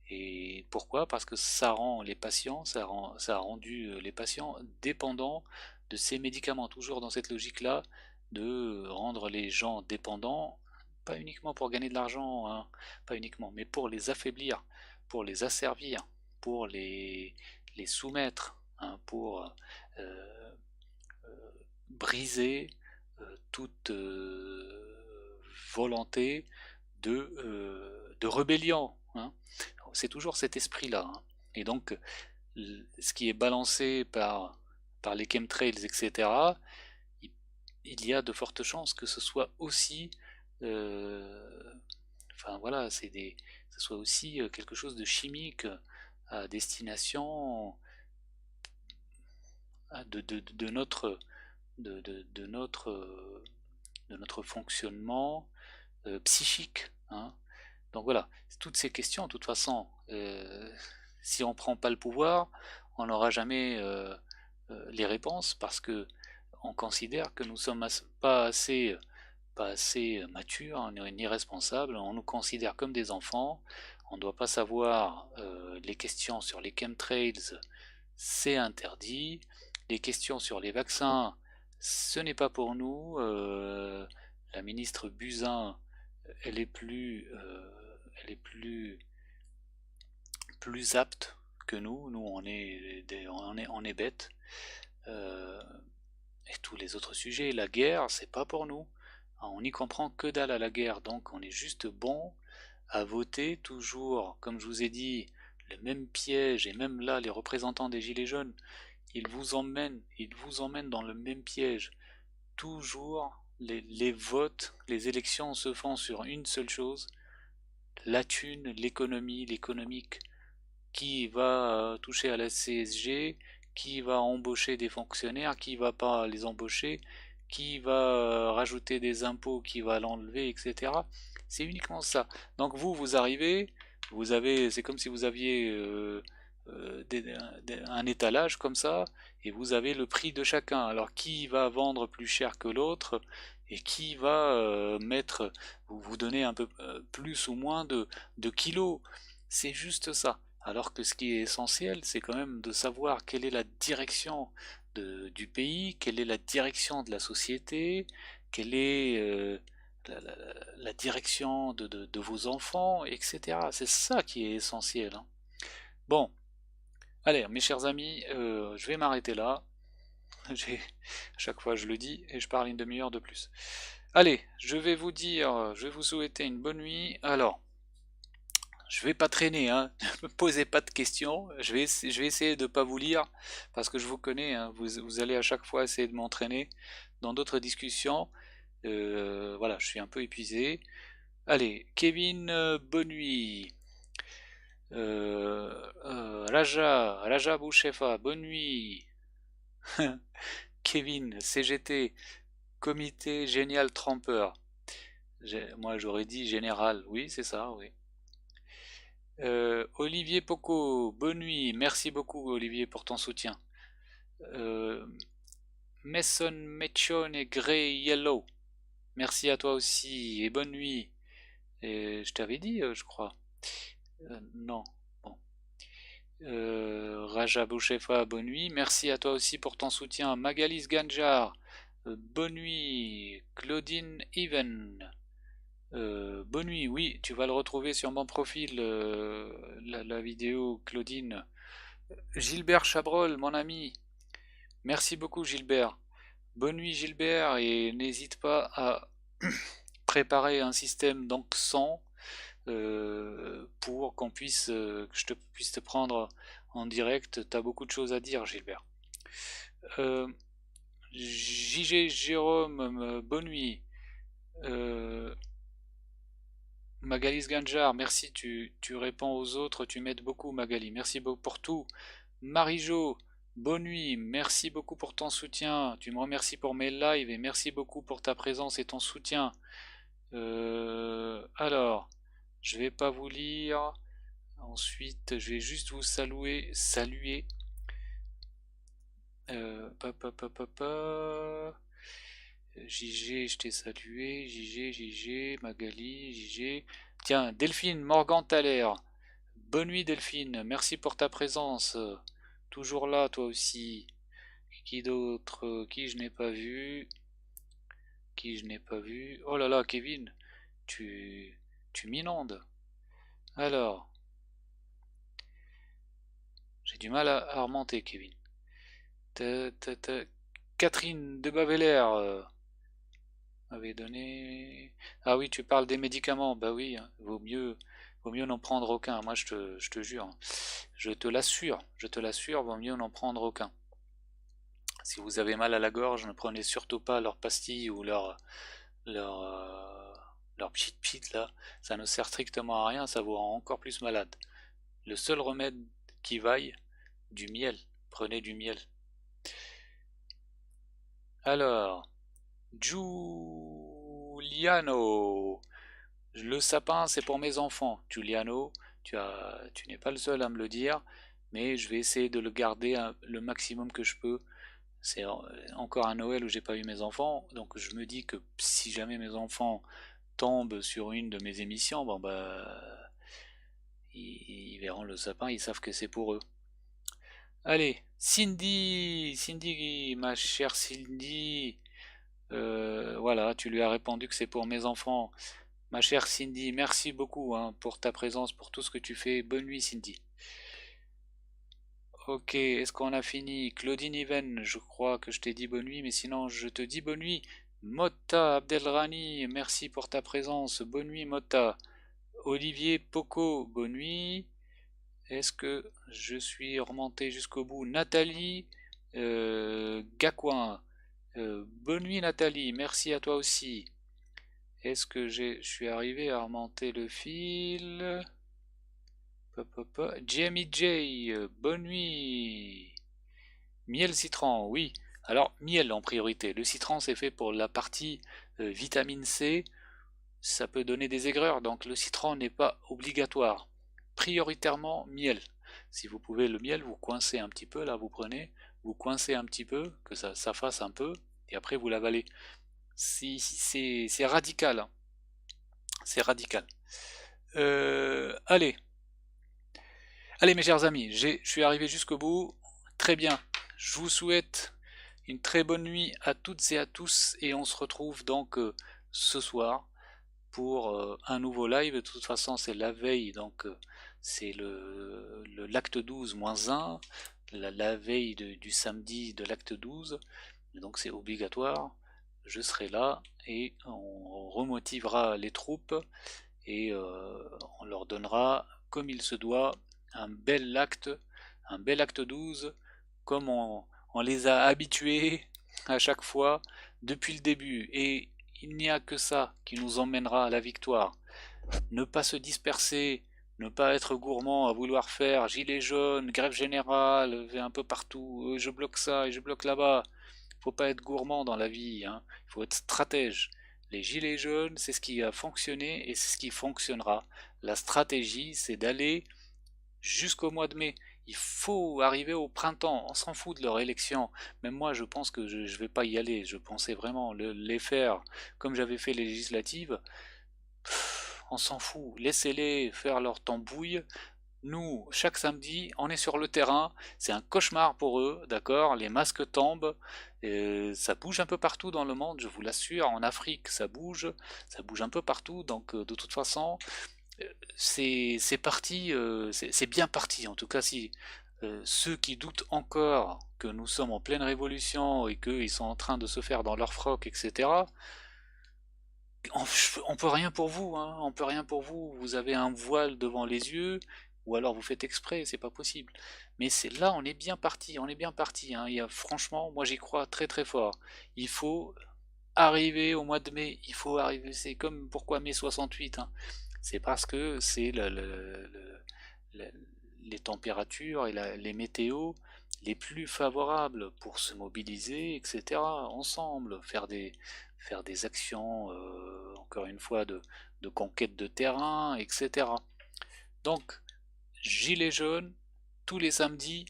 Et pourquoi? Parce que ça rend les patients, ça a rendu les patients dépendants de ces médicaments, toujours dans cette logique-là de rendre les gens dépendants, pas uniquement pour gagner de l'argent, hein, pas uniquement, mais pour les affaiblir, pour les asservir, pour les soumettre, hein, pour briser toute volonté de rébellion, hein. C'est toujours cet esprit-là, hein. Et donc, ce qui est balancé par les chemtrails, etc., il y a de fortes chances que ce soit aussi, enfin voilà, ce soit aussi quelque chose de chimique à destination de notre fonctionnement psychique, hein. Donc voilà, toutes ces questions, de toute façon, si on ne prend pas le pouvoir, on n'aura jamais les réponses, parce que on considère que nous sommes pas assez matures, on n'est ni responsables, on nous considère comme des enfants, on ne doit pas savoir les questions sur les chemtrails, c'est interdit, les questions sur les vaccins, ce n'est pas pour nous, la ministre Buzyn, elle est plus apte que nous on est bêtes, et tous les autres sujets, la guerre, c'est pas pour nous, on n'y comprend que dalle à la guerre, donc on est juste bon à voter toujours, comme je vous ai dit, le même piège, et même là, les représentants des Gilets jaunes, ils vous emmènent dans le même piège, toujours les votes, les élections se font sur une seule chose, la thune, l'économique, qui va toucher à la CSG, qui va embaucher des fonctionnaires, qui va pas les embaucher, qui va rajouter des impôts, qui va l'enlever, etc. C'est uniquement ça. Donc vous arrivez, c'est comme si vous aviez un étalage comme ça, et vous avez le prix de chacun. Alors qui va vendre plus cher que l'autre, et qui va vous donner un peu plus ou moins de kilos. C'est juste ça. Alors que ce qui est essentiel, c'est quand même de savoir quelle est la direction du pays, quelle est la direction de la société, quelle est la direction de vos enfants, etc. C'est ça qui est essentiel, hein. Bon, allez, mes chers amis, je vais m'arrêter là. À chaque fois je le dis, et je parle une demi-heure de plus. Allez, je vais vous souhaiter une bonne nuit. Alors, je vais pas traîner, hein. Ne me posez pas de questions. Je vais essayer de ne pas vous lire, parce que je vous connais, hein. Vous allez à chaque fois essayer de m'entraîner dans d'autres discussions. Voilà, je suis un peu épuisé. Allez, Kevin, bonne nuit. Raja Bouchefa, bonne nuit. Kevin, CGT, Comité Génial Trompeur. Moi j'aurais dit général, oui c'est ça, oui. Olivier Poco, bonne nuit, merci beaucoup Olivier pour ton soutien. Mason Mechon et Grey Yellow, merci à toi aussi et bonne nuit. Et je t'avais dit, je crois. Non, bon. Raja Bouchefa, bonne nuit. Merci à toi aussi pour ton soutien. Magalis Ganjar, bonne nuit. Claudine Even, bonne nuit. Oui, tu vas le retrouver sur mon profil, la vidéo, Claudine. Gilbert Chabrol, mon ami. Merci beaucoup, Gilbert. Bonne nuit, Gilbert, et n'hésite pas à préparer un système d'Anxan pour qu'on puisse, que je puisse te prendre en direct. T'as beaucoup de choses à dire, Gilbert. JG Jérôme, bonne nuit. Magali Sganjar, merci, tu réponds aux autres, tu m'aides beaucoup Magali, merci beaucoup pour tout. Marie-Jo, bonne nuit, merci beaucoup pour ton soutien, tu me remercies pour mes lives et merci beaucoup pour ta présence et ton soutien. Alors, je vais pas vous lire, ensuite je vais juste vous saluer. JG, je t'ai salué, JG, Magali, JG. Tiens, Delphine, Morgan Thaler. Bonne nuit Delphine, merci pour ta présence. Toujours là, toi aussi. Qui d'autre? Qui je n'ai pas vu? Oh là là, Kevin, tu m'inondes. Alors, j'ai du mal à remonter, Kevin. Catherine de Bavélaire m'avait donné... Ah oui, tu parles des médicaments. Bah oui, hein, vaut mieux n'en prendre aucun. Moi, je te jure, je te l'assure, vaut mieux n'en prendre aucun. Si vous avez mal à la gorge, ne prenez surtout pas leurs pastilles ou leur pchit là. Ça ne sert strictement à rien, ça vous rend encore plus malade. Le seul remède qui vaille, du miel. Prenez du miel. Alors, Giuliano, le sapin c'est pour mes enfants. Giuliano, tu n'es pas le seul à me le dire, mais je vais essayer de le garder le maximum que je peux. C'est encore un Noël où j'ai pas eu mes enfants, donc je me dis que si jamais mes enfants tombent sur une de mes émissions, bon bah ils verront le sapin, ils savent que c'est pour eux. Allez, Cindy, ma chère Cindy, voilà, tu lui as répondu que c'est pour mes enfants. Ma chère Cindy, merci beaucoup hein, pour ta présence, pour tout ce que tu fais. Bonne nuit Cindy. Ok, est-ce qu'on a fini? Claudine Even, je crois que je t'ai dit bonne nuit, mais sinon je te dis bonne nuit. Motta Abdelrani, merci pour ta présence. Bonne nuit Motta. Olivier Poco, bonne nuit. Est-ce que je suis remonté jusqu'au bout? Nathalie Gacouin, bonne nuit Nathalie, merci à toi aussi. Est-ce que je suis arrivé à remonter le fil? Jamie J, bonne nuit. Miel citron, oui. Alors, miel en priorité. Le citron, c'est fait pour la partie vitamine C. Ça peut donner des aigreurs, donc le citron n'est pas obligatoire. Prioritairement, miel. Si vous pouvez le miel, vous coincez un petit peu, là, vous prenez, vous coincez un petit peu, que ça fasse un peu, et après vous l'avalez. C'est radical. Hein. C'est radical. Allez, mes chers amis, je suis arrivé jusqu'au bout. Très bien. Je vous souhaite une très bonne nuit à toutes et à tous, et on se retrouve donc ce soir pour un nouveau live. De toute façon, c'est la veille, donc c'est l'acte 12 moins 1, la veille du samedi de l'acte 12, donc c'est obligatoire. Je serai là et on remotivera les troupes et on leur donnera, comme il se doit, un bel acte 12, comme on les a habitués à chaque fois depuis le début. Et il n'y a que ça qui nous emmènera à la victoire. Ne pas se disperser, ne pas être gourmand à vouloir faire gilet jaune, grève générale, un peu partout, je bloque ça et je bloque là-bas. Faut pas être gourmand dans la vie, hein. Il faut être stratège. Les gilets jaunes, c'est ce qui a fonctionné et c'est ce qui fonctionnera. La stratégie, c'est d'aller jusqu'au mois de mai. Il faut arriver au printemps. On s'en fout de leur élection. Même moi, je pense que je ne vais pas y aller. Je pensais vraiment les faire comme j'avais fait les législatives. On s'en fout. Laissez-les faire leur tambouille. Nous, chaque samedi, on est sur le terrain. C'est un cauchemar pour eux, d'accord? Les masques tombent. Ça bouge un peu partout dans le monde, je vous l'assure. En Afrique, ça bouge un peu partout. Donc, de toute façon, c'est parti, c'est bien parti. En tout cas, si ceux qui doutent encore que nous sommes en pleine révolution et qu'ils sont en train de se faire dans leur froc, etc., on peut rien pour vous, hein, on peut rien pour vous. Vous avez un voile devant les yeux, ou alors vous faites exprès, c'est pas possible. Mais c'est là, on est bien parti, on est bien parti. Hein. Franchement, moi j'y crois très très fort. Il faut arriver au mois de mai, il faut arriver. C'est comme pourquoi mai 68. Hein. C'est parce que c'est les températures et les météos les plus favorables pour se mobiliser, etc. ensemble, faire des actions, encore une fois, de conquête de terrain, etc. Donc, gilets jaunes, tous les samedis,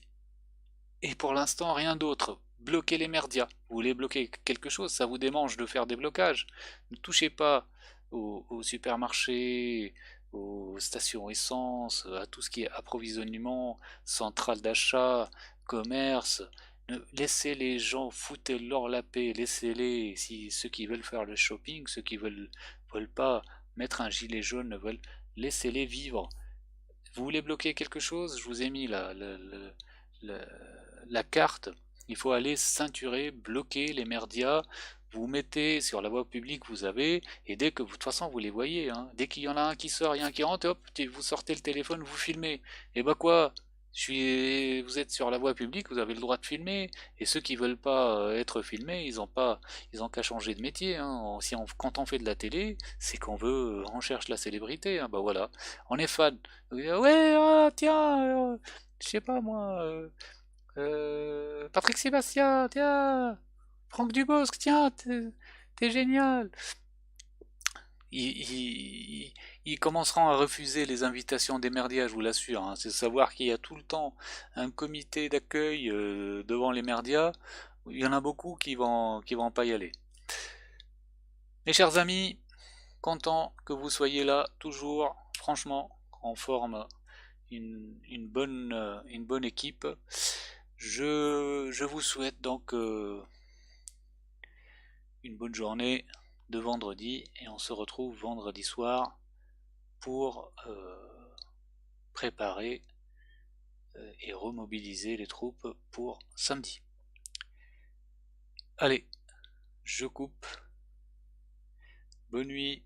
et pour l'instant, rien d'autre. Bloquez les merdias. Vous voulez bloquer quelque chose, ça vous démange de faire des blocages. Ne touchez pas aux supermarchés, aux stations essence, à tout ce qui est approvisionnement, centrale d'achat, commerce. Laissez les gens, foutez-leur la paix, laissez-les, si ceux qui veulent faire le shopping, ceux qui veulent pas mettre un gilet jaune, veulent, laissez-les vivre. Vous voulez bloquer quelque chose, je vous ai mis la carte, il faut aller ceinturer, bloquer les merdias, vous mettez sur la voie publique, vous avez, et dès que, de toute façon, vous les voyez, hein, dès qu'il y en a un qui sort et un qui rentre, hop, vous sortez le téléphone, vous filmez. Et bah quoi, vous êtes sur la voie publique, vous avez le droit de filmer, et ceux qui veulent pas être filmés, ils ont qu'à changer de métier. Hein. Quand on fait de la télé, c'est qu'on veut, on cherche la célébrité. Hein. Bah voilà, on est fan. Ouais, ah, tiens, je sais pas moi. Patrick Sébastien, tiens, Franck Dubosc, tiens, t'es génial. Ils commenceront à refuser les invitations des merdias, je vous l'assure. Hein. C'est savoir qu'il y a tout le temps un comité d'accueil devant les merdias. Il y en a beaucoup qui vont pas y aller. Mes chers amis, content que vous soyez là, toujours, franchement, on forme une bonne équipe. Je vous souhaite donc une bonne journée de vendredi et on se retrouve vendredi soir pour préparer et remobiliser les troupes pour samedi. Allez, je coupe. Bonne nuit.